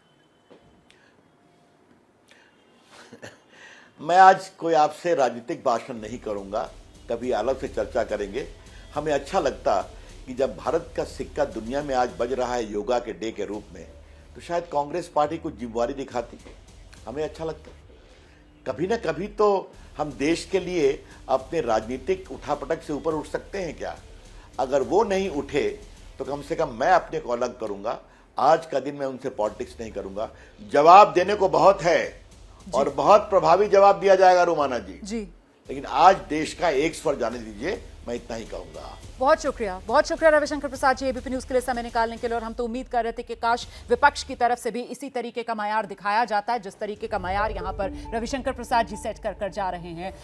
मैं आज कोई आपसे राजनीतिक भाषण नहीं करूंगा, कभी अलग से चर्चा करेंगे। हमें अच्छा लगता कि जब भारत का सिक्का दुनिया में आज बज रहा है योगा के डे के रूप में, तो शायद कांग्रेस पार्टी कुछ जिम्मेवारी दिखाती। हमें अच्छा लगता। कभी ना कभी तो हम देश के लिए अपने राजनीतिक उठापटक से ऊपर उठ सकते हैं क्या? अगर वो नहीं उठे तो कम से कम मैं अपने को अलग करूंगा। आज का दिन मैं उनसे पॉलिटिक्स नहीं करूंगा। जवाब देने को बहुत है और बहुत प्रभावी जवाब दिया जाएगा रुमाना जी, लेकिन आज देश का एक स्वर जाने दीजिए, मैं इतना ही कहूंगा। बहुत शुक्रिया रविशंकर प्रसाद जी एबीपी न्यूज के लिए समय निकालने के लिए। और हम तो उम्मीद कर रहे थे कि काश विपक्ष की तरफ से भी इसी तरीके का मयार दिखाया जाता है जिस तरीके का मयार यहाँ पर रविशंकर प्रसाद जी सेट कर जा रहे हैं।